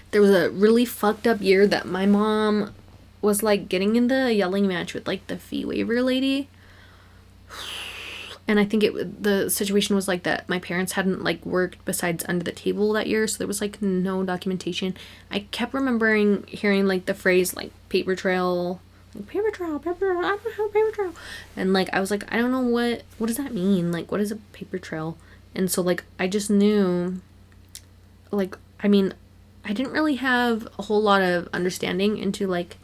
There was a really fucked up year that my mom was like getting in the yelling match with like the fee waiver lady. And I think the situation was like that my parents hadn't like worked besides under the table that year, so there was like no documentation. I kept remembering hearing like the phrase like paper trail, like paper trail, I don't have a paper trail. And like I was like, I don't know what does that mean? Like, what is a paper trail? And so like I just knew, like, I mean, I didn't really have a whole lot of understanding into like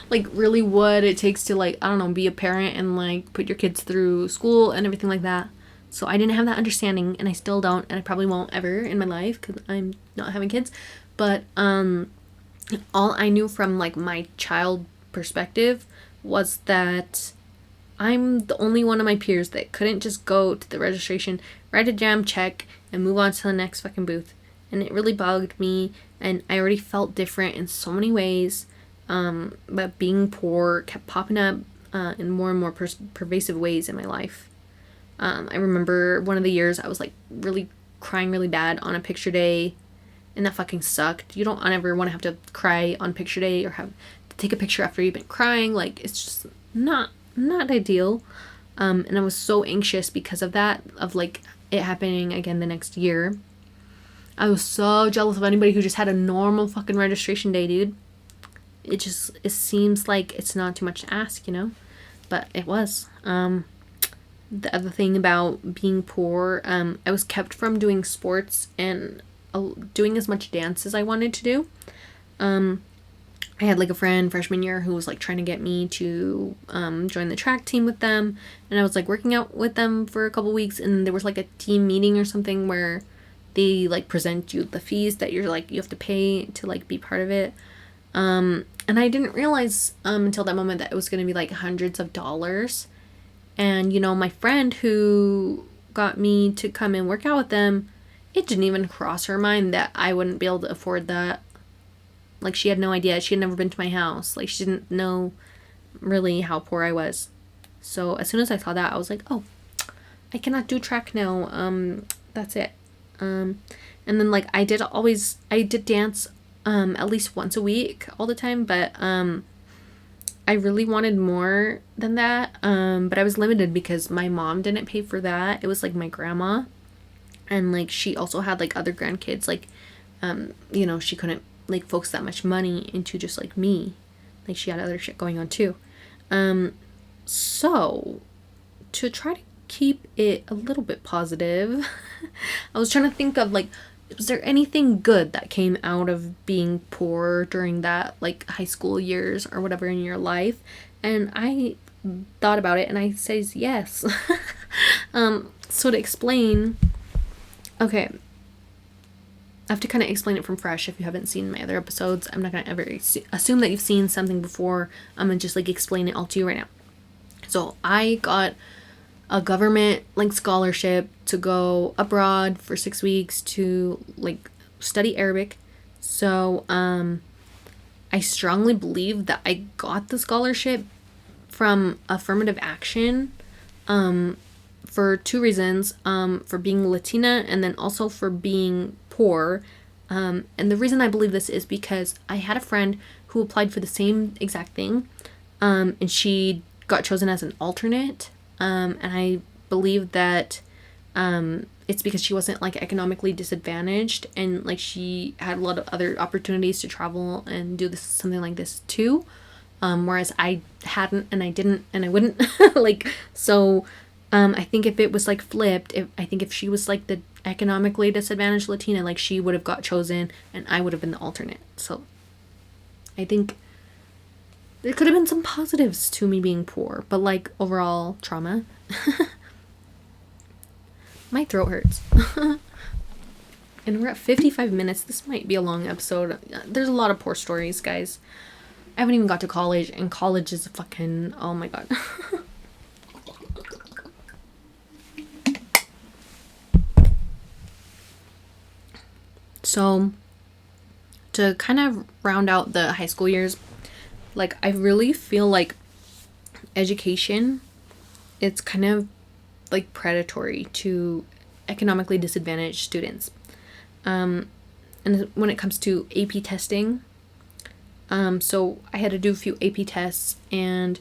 like really what it takes to like, I don't know, be a parent and like put your kids through school and everything like that. So I didn't have that understanding, and I still don't, and I probably won't ever in my life because I'm not having kids. But all I knew from like my child perspective was that I'm the only one of my peers that couldn't just go to the registration, write a jam check, and move on to the next fucking booth. And it really bugged me, and I already felt different in so many ways. But being poor kept popping up in more and more pervasive ways in my life. I remember one of the years I was like really crying really bad on a picture day, and that fucking sucked. You don't ever want to have to cry on picture day or have to take a picture after you've been crying. Like, it's just not ideal. And I was so anxious because of that, of like it happening again the next year. I was so jealous of anybody who just had a normal fucking registration day, dude. It seems like it's not too much to ask, you know, but it was. The other thing about being poor, I was kept from doing sports and doing as much dance as I wanted to do. I had like a friend freshman year who was like trying to get me to join the track team with them, and I was like working out with them for a couple weeks, and there was like a team meeting or something where they like present you the fees that you're like you have to pay to like be part of it. And I didn't realize until that moment that it was going to be like hundreds of dollars. And, you know, my friend who got me to come and work out with them, it didn't even cross her mind that I wouldn't be able to afford that. Like, she had no idea. She had never been to my house. Like, she didn't know really how poor I was. So as soon as I saw that, I was like, oh, I cannot do track now. That's it. And then like I did dance at least once a week all the time, but I really wanted more than that, but I was limited because my mom didn't pay for that. It was like my grandma, and like she also had like other grandkids, like you know, she couldn't like focus that much money into just like me. Like, she had other shit going on too. So to try to keep it a little bit positive, I was trying to think of like, was there anything good that came out of being poor during that like high school years or whatever in your life? And I thought about it, and I says yes. So to explain, okay, I have to kind of explain it from fresh if you haven't seen my other episodes. I'm not going to ever assume that you've seen something before. I'm going to just like explain it all to you right now. So I got a government like scholarship to go abroad for 6 weeks to like study Arabic. So I strongly believe that I got the scholarship from affirmative action for 2 reasons, for being Latina and then also for being poor. And the reason I believe this is because I had a friend who applied for the same exact thing, and she got chosen as an alternate, and I believe that it's because she wasn't like economically disadvantaged, and like she had a lot of other opportunities to travel and do this something like this too, whereas I hadn't and I didn't and I wouldn't like so. I think if it was like flipped, I think if she was like the economically disadvantaged Latina, like she would have got chosen and I would have been the alternate. So I think there could have been some positives to me being poor, but like overall trauma. My throat hurts. And we're at 55 minutes. This might be a long episode. There's a lot of poor stories, guys. I haven't even got to college, and college is fucking, oh my god. So, to kind of round out the high school years, like, I really feel like education, it's kind of, like, predatory to economically disadvantaged students. And when it comes to AP testing, so I had to do a few AP tests, and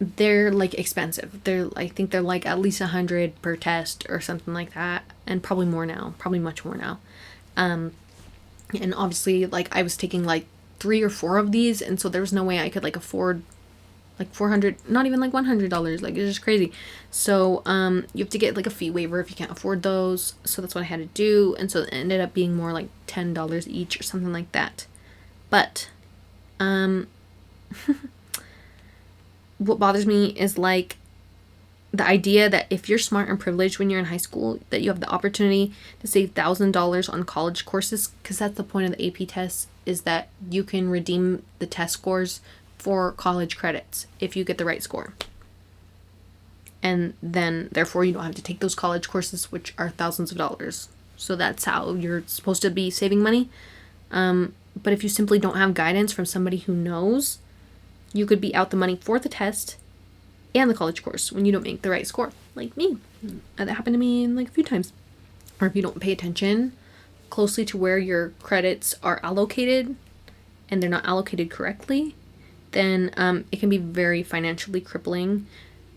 they're, like, expensive. I think they're, like, at least $100 per test or something like that, and probably more now, probably much more now. And obviously, like, I was taking, like, 3 or 4 of these, and so there was no way I could, like, afford, like, $400, not even, like, $100, like, it's just crazy. So, you have to get, like, a fee waiver if you can't afford those, so that's what I had to do, and so it ended up being more, like, $10 each or something like that. But, what bothers me is, like, the idea that if you're smart and privileged when you're in high school, that you have the opportunity to save $1,000 on college courses, because that's the point of the AP tests, is that you can redeem the test scores for college credits if you get the right score. And then, therefore, you don't have to take those college courses, which are thousands of dollars. So that's how you're supposed to be saving money. But if you simply don't have guidance from somebody who knows, you could be out the money for the test and the college course when you don't make the right score, like me. That happened to me like a few times. Or if you don't pay attention closely to where your credits are allocated and they're not allocated correctly, then it can be very financially crippling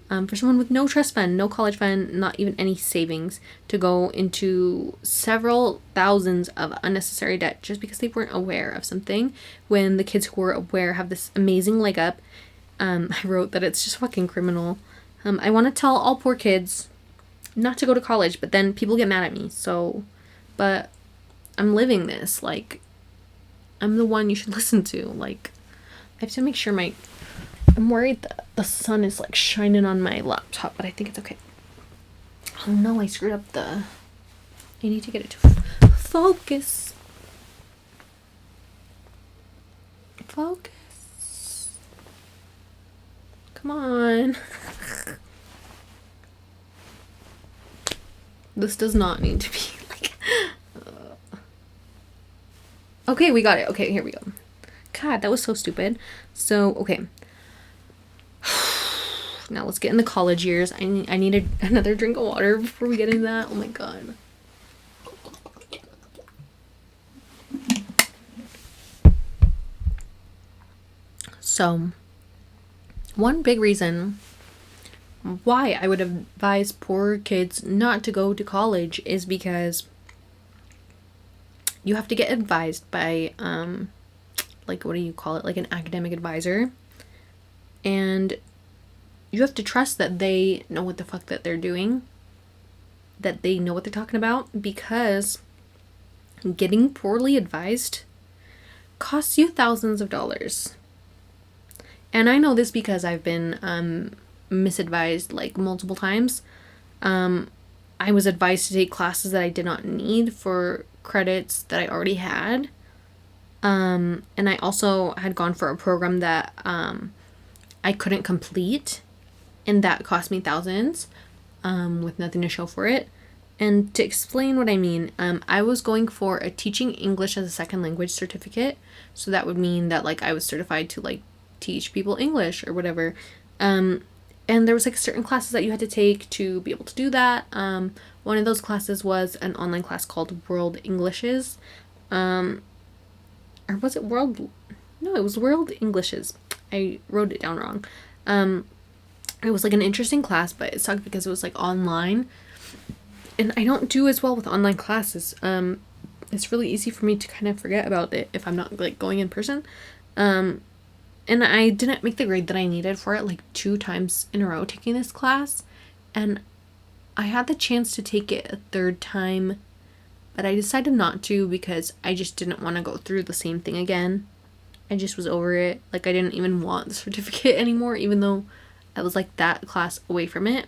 for someone with no trust fund, no college fund, not even any savings, to go into several thousands of unnecessary debt just because they weren't aware of something, when the kids who were aware have this amazing leg up. I wrote that it's just fucking criminal. I want to tell all poor kids not to go to college, but then people get mad at me. So, but I'm living this. Like, I'm the one you should listen to. Like, I have to make sure I'm worried that the sun is, like, shining on my laptop, but I think it's okay. Oh no, I screwed up I need to get it to focus. Focus. Come on. This does not need to be like... Okay, we got it. Okay, here we go. God, that was so stupid. So, okay. Now let's get in the college years. I need another drink of water before we get into that. Oh my god. So, one big reason why I would advise poor kids not to go to college is because you have to get advised by, like, what do you call it? Like an academic advisor. And you have to trust that they know what the fuck that they're doing, that they know what they're talking about, because getting poorly advised costs you thousands of dollars. And I know this because I've been misadvised, like, multiple times. I was advised to take classes that I did not need for credits that I already had. And I also had gone for a program that I couldn't complete, and that cost me thousands with nothing to show for it. And to explain what I mean, I was going for a teaching English as a second language certificate. So that would mean that like I was certified to like teach people English or whatever. And there was like certain classes that you had to take to be able to do that. One of those classes was an online class called World Englishes. Or was it World? No, it was World Englishes. I wrote it down wrong. It was like an interesting class, but it sucked because it was like online. And I don't do as well with online classes. It's really easy for me to kind of forget about it if I'm not like going in person. And I didn't make the grade that I needed for it like 2 times in a row taking this class. And I had the chance to take it a 3rd time, but I decided not to because I just didn't want to go through the same thing again. I just was over it. Like I didn't even want the certificate anymore, even though I was like that class away from it.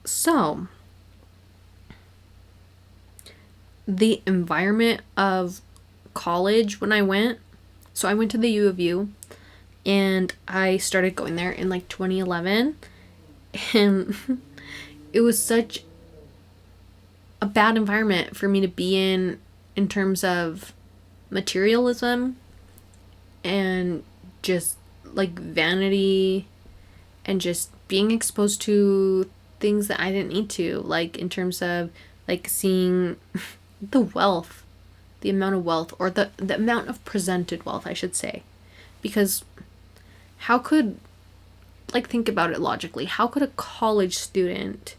So the environment of college when I went, so I went to the U of U and I started going there in like 2011, and it was such a bad environment for me to be in terms of materialism and just like vanity and just being exposed to things that I didn't need to, like in terms of like seeing the wealth, the amount of wealth, or the amount of presented wealth, I should say. Because how could, like, think about it logically, how could a college student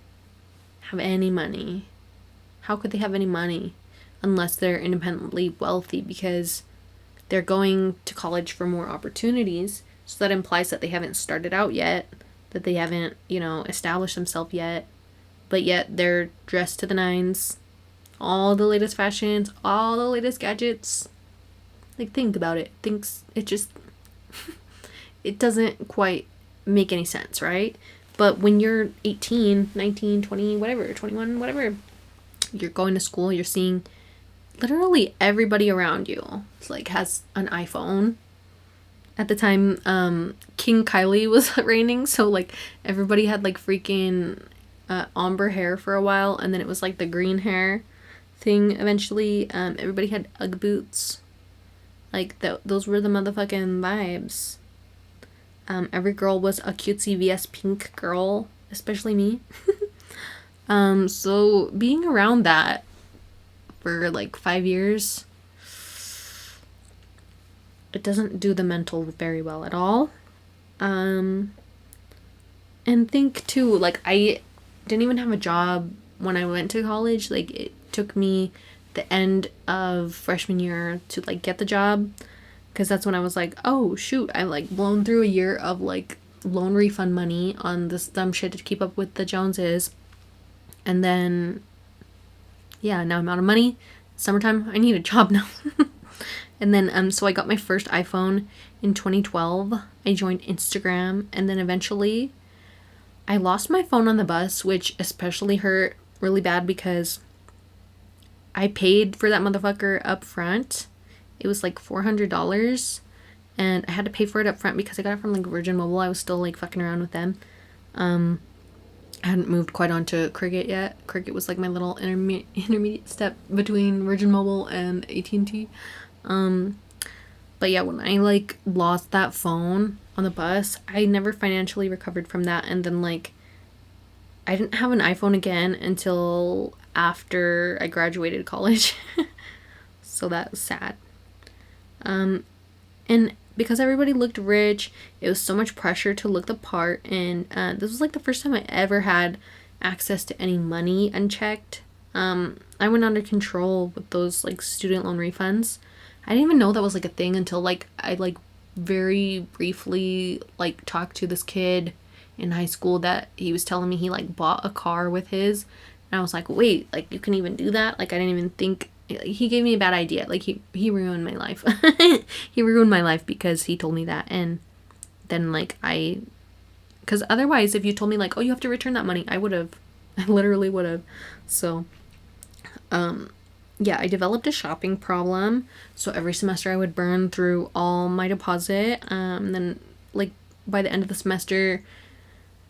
have any money? How could they have any money unless they're independently wealthy? Because they're going to college for more opportunities, so that implies that they haven't started out yet, that they haven't, established themselves yet, but yet they're dressed to the nines, all the latest fashions, all the latest gadgets. Like, think about it. It just, it doesn't quite make any sense, right? But when you're 18, 19, 20, whatever, 21, whatever, you're going to school, you're seeing literally everybody around you, like, has an iPhone. At the time, King Kylie was reigning, so, like, everybody had, like, freaking ombre hair for a while, and then it was, like, the green hair thing eventually. Everybody had Ugg boots. Like, those were the motherfucking vibes. Every girl was a cutesy VS Pink girl, especially me. So being around that for, like, 5 years, it doesn't do the mental very well at all. And think too, like, I didn't even have a job when I went to college. Like, it took me the end of freshman year to, like, get the job, because that's when I was like, oh shoot, I, like, blown through a year of, like, loan refund money on this dumb shit to keep up with the Joneses. And then, yeah, now I'm out of money. Summertime, I need a job now. And then, so I got my first iPhone in 2012. I joined Instagram, and then eventually I lost my phone on the bus, which especially hurt really bad because I paid for that motherfucker up front. It was like $400, and I had to pay for it up front because I got it from, like, Virgin Mobile. I was still, like, fucking around with them. I hadn't moved quite onto Cricket yet. Cricket was, like, my little intermediate step between Virgin Mobile and AT&T. But yeah, when I, like, lost that phone on the bus, I never financially recovered from that. And then, like, I didn't have an iPhone again until after I graduated college. So that was sad. And because everybody looked rich, it was so much pressure to look the part. And this was, like, the first time I ever had access to any money unchecked. I went under control with those, like, student loan refunds. I didn't even know that was, like, a thing until, like, I, like, very briefly, like, talked to this kid in high school that he was telling me he, like, bought a car with his. And I was like, wait, like, you can even do that? Like, I didn't even think. He gave me a bad idea. Like, he ruined my life. He ruined my life because he told me that. And then, like, I because otherwise, if you told me like, oh, you have to return that money, I literally would have. So, yeah, I developed a shopping problem. So every semester I would burn through all my deposit. Then like by the end of the semester,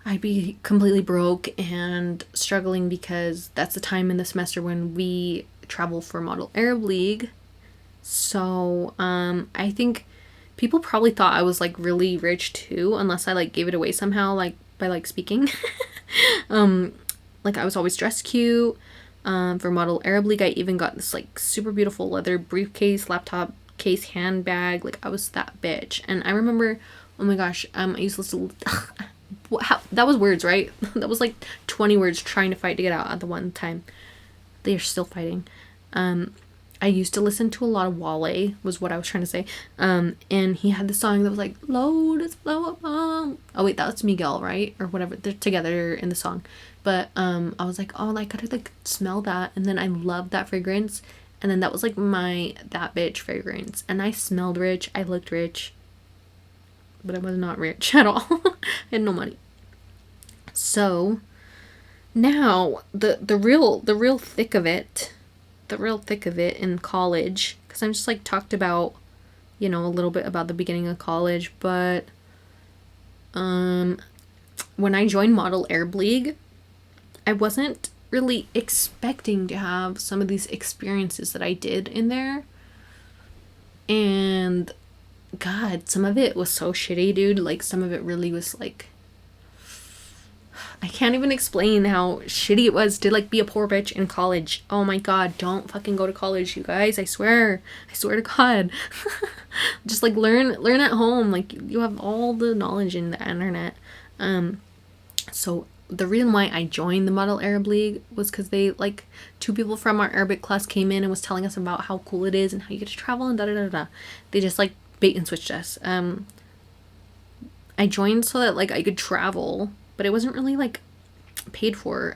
I'd be completely broke and struggling because that's the time in the semester when we travel for Model Arab League. So, I think people probably thought I was like really rich too, unless I like gave it away somehow, like by like speaking. Like I was always dressed cute. For Model Arab League, I even got this like super beautiful leather briefcase, laptop case, handbag. Like I was that bitch. And I remember, oh my gosh, I used to listen to, that was words, right? That was like 20 words trying to fight to get out at the one time. They are still fighting. I used to listen to a lot of Wale, was what I was trying to say. And he had this song that was like, load is blow up bomb. Oh wait, that's Miguel, right? Or whatever. They're together in the song. But I was like, oh, I gotta like smell that. And then I loved that fragrance. And then that was like my that bitch fragrance. And I smelled rich. I looked rich. But I was not rich at all. I had no money. So now the real thick of it in college, because I'm just like talked about, a little bit about the beginning of college, but when I joined Model Arab League, I wasn't really expecting to have some of these experiences that I did in there. And God, some of it was so shitty, dude. Like some of it really was like, I can't even explain how shitty it was to like be a poor bitch in college. Oh my God, don't fucking go to college, you guys. I swear to God. Just like learn at home. Like you have all the knowledge in the internet. So the reason why I joined the Model Arab League was because they like 2 people from our Arabic class came in and was telling us about how cool it is and how you get to travel and da. They just like bait and switched us. I joined so that like I could travel, but it wasn't really like paid for.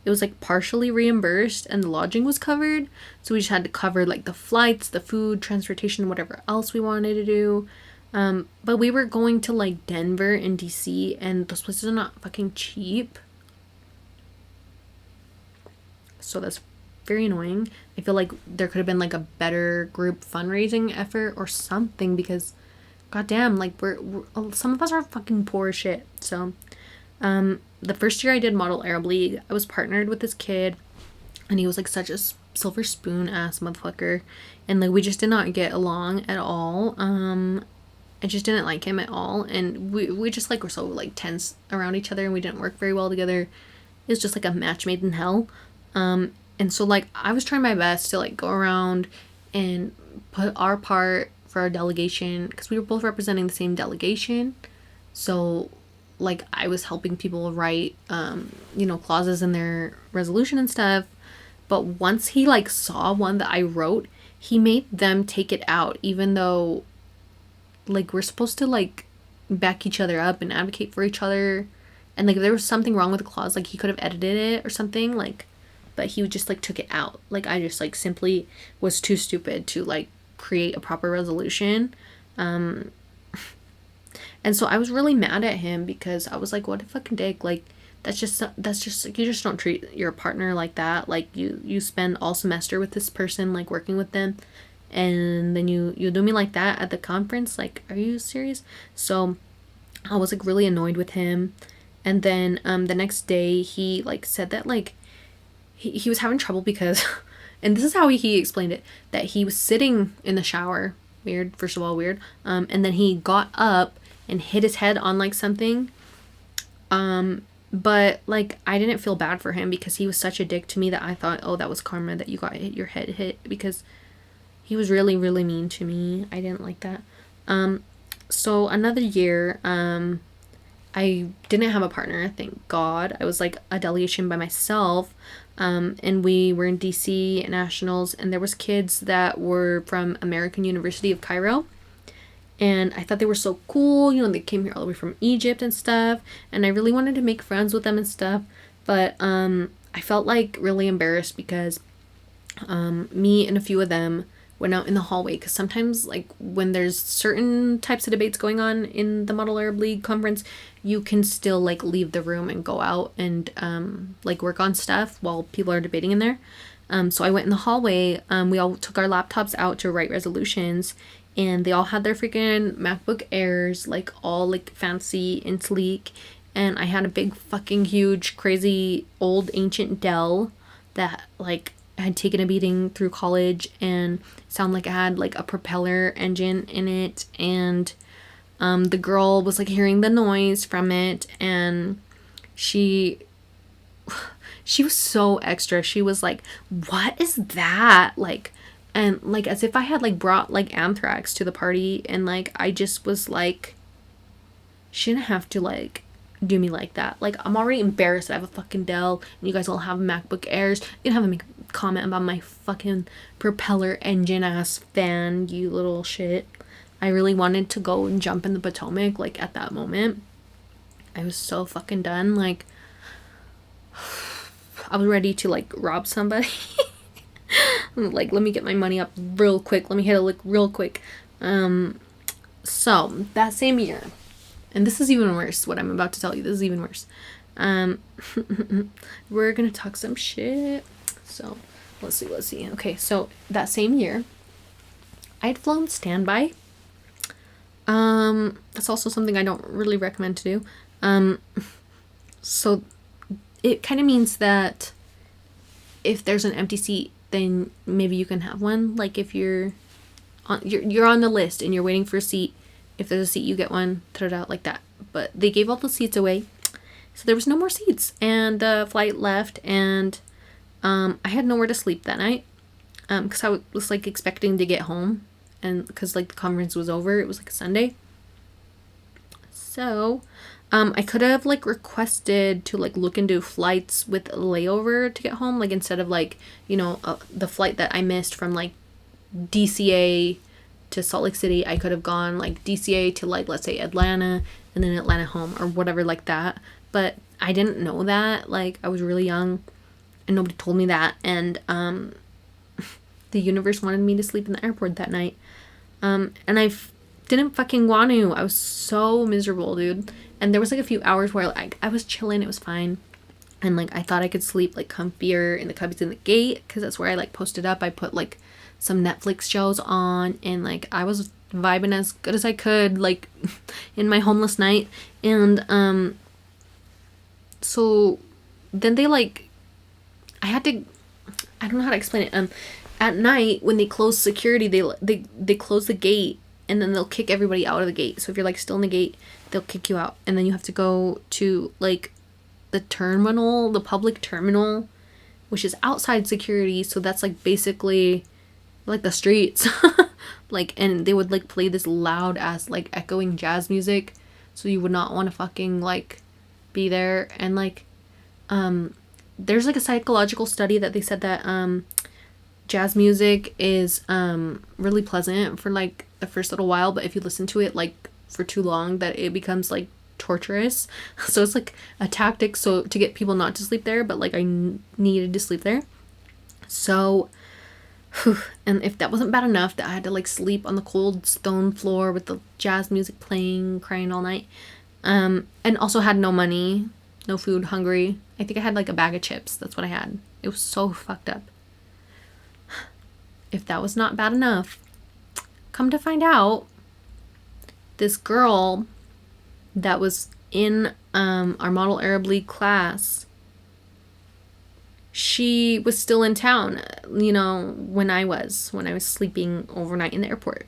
It was like partially reimbursed and the lodging was covered. So we just had to cover like the flights, the food, transportation, whatever else we wanted to do. But we were going to like Denver and DC, and those places are not fucking cheap. So that's very annoying. I feel like there could have been like a better group fundraising effort or something, because goddamn, like we're some of us are fucking poor as shit. So, the first year I did Model Arab League, I was partnered with this kid, and he was like such a silver spoon ass motherfucker, and like we just did not get along at all. I just didn't like him at all, and we just like were so like tense around each other, and we didn't work very well together. It was just like a match made in hell. And so like I was trying my best to like go around and put our part for our delegation, because we were both representing the same delegation. So like I was helping people write clauses in their resolution and stuff. But once he like saw one that I wrote, he made them take it out, even though like we're supposed to like back each other up and advocate for each other. And like if there was something wrong with the clause, like he could have edited it or something, like, but he just like took it out. Like I just like simply was too stupid to like create a proper resolution. And so I was really mad at him, because I was like, what a fucking dick. Like that's just like, you just don't treat your partner like that. Like you spend all semester with this person, like working with them, and then you do me like that at the conference. Like, are you serious? So I was like really annoyed with him. And then the next day he like said that like he was having trouble because and this is how he explained it, that he was sitting in the shower, weird, first of all, weird, and then he got up and hit his head on like something, but like I didn't feel bad for him, because he was such a dick to me that I thought, oh, that was karma that you got your head hit, because he was really, really mean to me. I didn't like that. So another year, I didn't have a partner, thank God. I was like a delegation by myself. And we were in DC nationals, and there was kids that were from American University of Cairo. And I thought they were so cool. They came here all the way from Egypt and stuff. And I really wanted to make friends with them and stuff. But I felt like really embarrassed, because me and a few of them went out in the hallway, because sometimes, like, when there's certain types of debates going on in the Model Arab League conference, you can still, like, leave the room and go out and like work on stuff while people are debating in there. So I went in the hallway. We all took our laptops out to write resolutions, and they all had their freaking MacBook Airs, like, all, like, fancy and sleek. And I had a big fucking huge crazy old ancient Dell that, like, had taken a beating through college, and sounded like it had, like, a propeller engine in it. And the girl was, like, hearing the noise from it, and she was so extra. She was like, "What is that?" Like, and, like, as if I had, like, brought, like, anthrax to the party. And, like, I just was like, she didn't have to, like, do me like that. Like, I'm already embarrassed that I have a fucking Dell, and you guys all have MacBook Airs. You don't have to make a comment about my fucking propeller engine ass fan, you little shit. I really wanted to go and jump in the Potomac, like, at that moment. I was so fucking done. Like, I was ready to, like, rob somebody. Like, let me get my money up real quick. Let me hit a lick real quick. So, that same year, and this is even worse, what I'm about to tell you. This is even worse. We're gonna talk some shit. So, let's see. Okay, so, that same year, I had flown standby. That's also something I don't really recommend to do. So, it kind of means that if there's an empty seat, then maybe you can have one. Like, if you're on the list and you're waiting for a seat, if there's a seat, you get one, ta-da, like that. But they gave all the seats away, so there was no more seats, and the flight left, and I had nowhere to sleep that night, because I was, like, expecting to get home, and because, like, the conference was over. It was, like, a Sunday. So I could have, like, requested to, like, look into flights with a layover to get home, like, instead of, like, you know, the flight that I missed from, like, DCA to Salt Lake City. I could have gone, like, DCA to, like, let's say Atlanta, and then Atlanta home, or whatever, like that. But I didn't know that. Like, I was really young, and nobody told me that. And the universe wanted me to sleep in the airport that night, and I didn't fucking want to. I was so miserable, dude. And there was, like, a few hours where, like, I was chilling. It was fine. And, like, I thought I could sleep, like, comfier in the cubbies in the gate, because that's where I, like, posted up. I put, like, some Netflix shows on, and, like, I was vibing as good as I could, like, in my homeless night. And so then they, like, I don't know how to explain it. At night, when they close security, they close the gate, and then they'll kick everybody out of the gate. So if you're, like, still in the gate, they'll kick you out, and then you have to go to, like, the terminal, the public terminal, which is outside security. So that's, like, basically, like, the streets. Like, and they would, like, play this loud ass, like, echoing jazz music, so you would not want to fucking, like, be there. And, like, there's, like, a psychological study that they said that jazz music is really pleasant for, like, the first little while, but if you listen to it, like, for too long, that it becomes, like, torturous. So it's, like, a tactic so to get people not to sleep there, but, like, I needed to sleep there. So, and if that wasn't bad enough, that I had to, like, sleep on the cold stone floor with the jazz music playing, crying all night, and also had no money, no food, hungry. I think I had, like, a bag of chips. That's what I had. It was so fucked up. If that was not bad enough, come to find out, this girl that was in our Model Arab League class, she was still in town, you know, when I was sleeping overnight in the airport.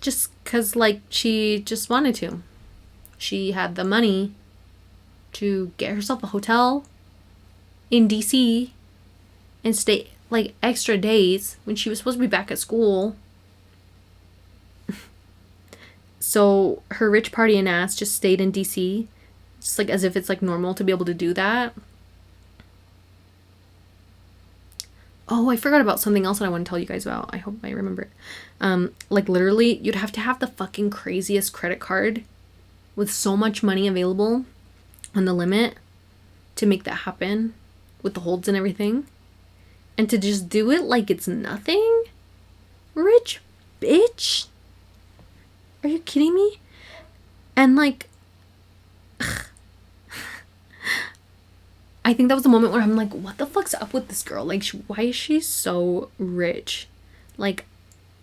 Just because, like, she just wanted to. She had the money to get herself a hotel in DC and stay, like, extra days when she was supposed to be back at school. So her rich partying ass just stayed in DC, just, like, as if it's, like, normal to be able to do that. Oh, I forgot about something else that I want to tell you guys about. I hope I remember it. Like, literally, you'd have to have the fucking craziest credit card with so much money available on the limit to make that happen, with the holds and everything. And to just do it like it's nothing. rich bitch. Are you kidding me? And like, I think that was the moment where I'm like, what the fuck's up with this girl? Like, why is she so rich? Like,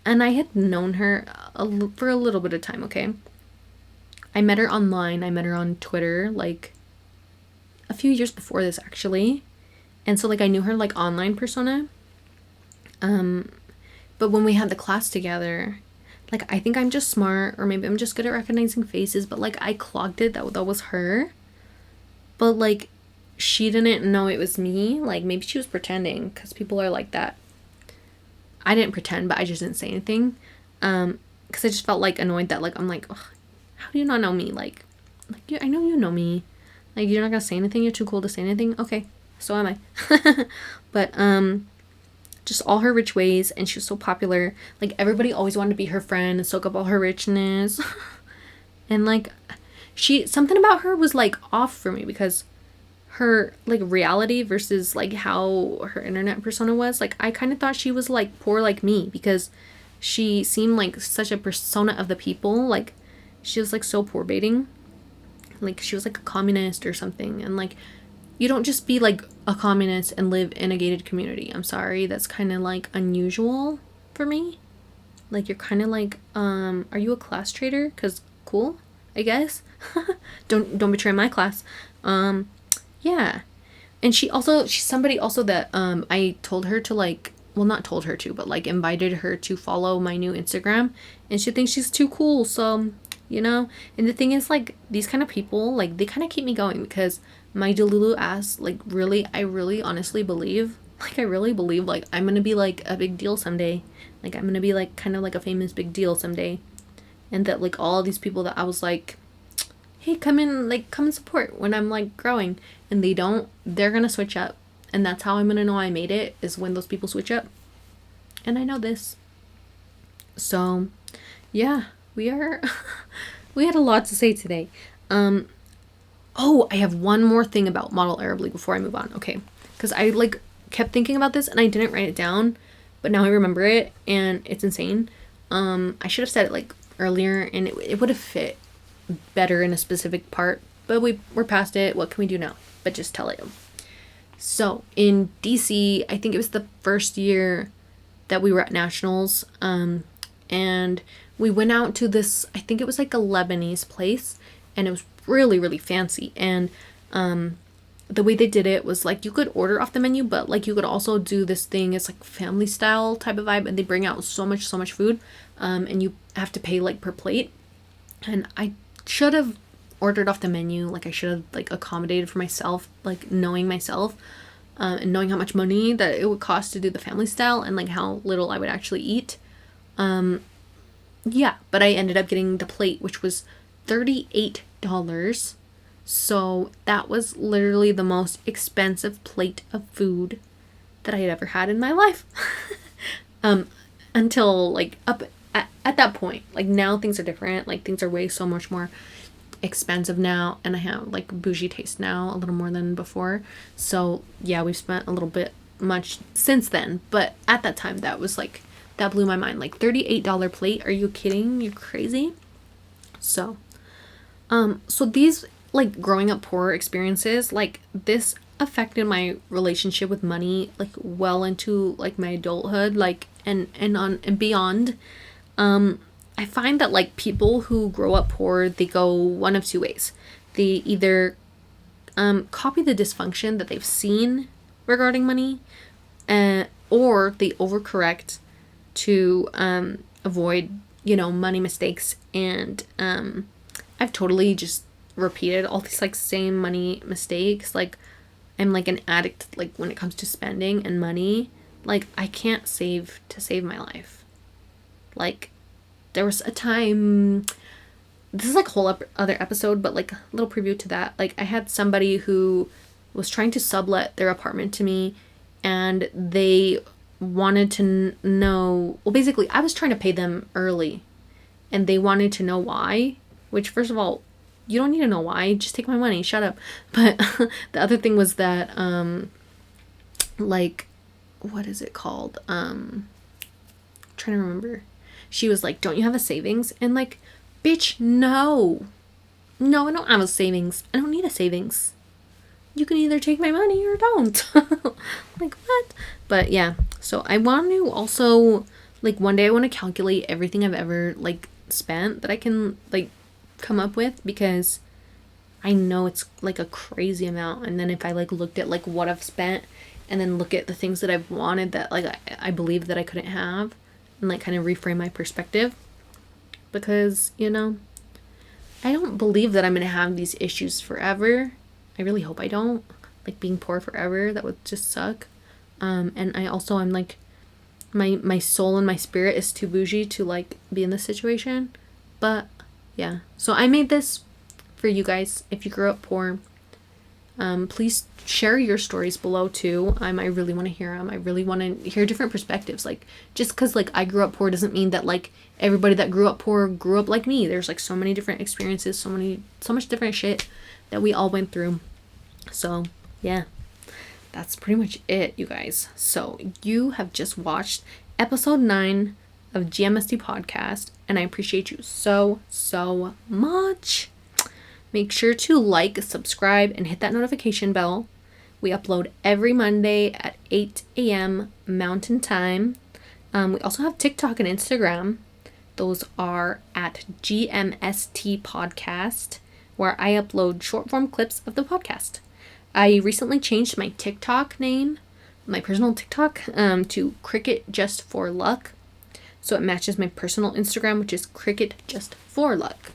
and I had known her for a little bit of time, okay? I met her online. I met her on Twitter, like, a few years before this, actually. And so, like, I knew her, like, online persona. But when we had the class together, like, I think I'm just smart, or maybe I'm just good at recognizing faces, but, like, I clocked it that was her. But, like, she didn't know it was me. Like, maybe she was pretending, because people are like that. I didn't pretend, but I just didn't say anything. Because I just felt, like, annoyed that, like, I'm like, ugh, how do you not know me? Like, I know you know me. Like, you're not gonna say anything? You're too cool to say anything? Okay, so am I. But, just all her rich ways, and she was so popular. Like, everybody always wanted to be her friend and soak up all her richness. And, like, something about her was, like, off for me, because her, like, reality versus, like, how her internet persona was, like, I kind of thought she was, like, poor like me, because she seemed like such a persona of the people. Like, she was, like, so poor baiting. Like, she was, like, a communist or something, and, like, you don't just be, like, a communist and live in a gated community. I'm sorry, that's kind of, like, unusual for me. Like, you're kind of, like, are you a class traitor? Because, cool, I guess. Don't betray my class. Yeah. And she's somebody also that, I told her to, like, well, not told her to, but, like, invited her to follow my new Instagram, and she thinks she's too cool, so, you know. And the thing is, like, these kind of people, like, they kind of keep me going, because my delulu ass, like, I really honestly believe, like, I'm gonna be, like, a big deal someday. Like, I'm gonna be, like, kind of like a famous big deal someday. And that, like, all these people that I was like, hey, come and support when I'm, like, growing, and they're gonna switch up. And that's how I'm gonna know I made it, is when those people switch up. And I know this. So, yeah, we had a lot to say today. Oh, I have one more thing about model Arab League before I move on. Okay. Because I, like, kept thinking about this and I didn't write it down, but now I remember it and it's insane. I should have said it, like, earlier, and it would have fit better in a specific part, but we're past it. What can we do now? But just tell it. So, in DC, I think it was the first year that we were at Nationals, and we went out to this, I think it was, like, a Lebanese place, and it was really, really fancy. And the way they did it was, like, you could order off the menu, but, like, you could also do this thing. It's like family style type of vibe, and they bring out so much food, and you have to pay, like, per plate. And I should have ordered off the menu. Like, I should have, like, accommodated for myself, like, knowing myself, and knowing how much money that it would cost to do the family style, and, like, how little I would actually eat. Yeah, but I ended up getting the plate, which was $38. So that was literally the most expensive plate of food that I had ever had in my life. Until, like, up at that point. Like, now things are different. Like, things are way so much more expensive now, and I have, like, bougie taste now a little more than before. So yeah, we've spent a little bit much since then, but at that time that was, like, that blew my mind. Like, $38 plate, are you kidding? You're crazy. So these, like, growing up poor experiences, like, this affected my relationship with money, like, well into, like, my adulthood, like, and on and beyond. I find that, like, people who grow up poor, they go one of two ways. They either copy the dysfunction that they've seen regarding money, or they overcorrect to avoid, you know, money mistakes. And I've totally just repeated all these, like, same money mistakes. Like, I'm, like, an addict, like, when it comes to spending and money. Like, I can't save to save my life. Like, there was a time, this is, like, a whole other episode, but, like, a little preview to that. Like, I had somebody who was trying to sublet their apartment to me, and they wanted to know, well, basically, I was trying to pay them early, and they wanted to know why, which, first of all, you don't need to know why, just take my money, shut up. But the other thing was that, like, what is it called? trying to remember. She was like, don't you have a savings? And like, bitch, no, I don't have a savings. I don't need a savings. You can either take my money or don't. Like, what? But yeah, so I want to also, like, one day I want to calculate everything I've ever, like, spent that I can, like, come up with, because I know it's, like, a crazy amount. And then if I, like, looked at, like, what I've spent and then look at the things that I've wanted that, like, I believe that I couldn't have, and, like, kind of reframe my perspective, because, you know, I don't believe that I'm going to have these issues forever. I really hope I don't. Like, being poor forever, that would just suck. And I'm like, my soul and my spirit is too bougie to, like, be in this situation. But yeah, so I made this for you guys. If you grew up poor, please share your stories below too. I really want to hear them. I really want to hear different perspectives. Like, just because, like, I grew up poor doesn't mean that, like, everybody that grew up poor grew up like me. There's, like, so many different experiences, so much different shit that we all went through. So yeah, that's pretty much it, you guys. So you have just watched episode 9 of GMST podcast, and I appreciate you so much. Make sure to like, subscribe, and hit that notification bell. We upload every Monday at 8 a.m. Mountain Time. We also have TikTok and Instagram. Those are at GMST podcast, where I upload short form clips of the podcast. I recently changed my TikTok name, my personal TikTok, to Cricket Just For Luck. So it matches my personal Instagram, which is Cricket Just For Luck.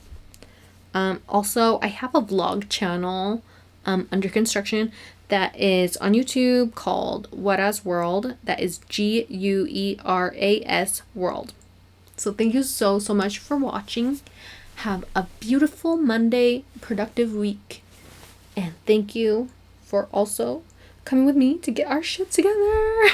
Also, I have a vlog channel under construction that is on YouTube called Whereas World. That is GUERAS World. So thank you so much for watching. Have a beautiful Monday, productive week. And thank you for also coming with me to get our shit together.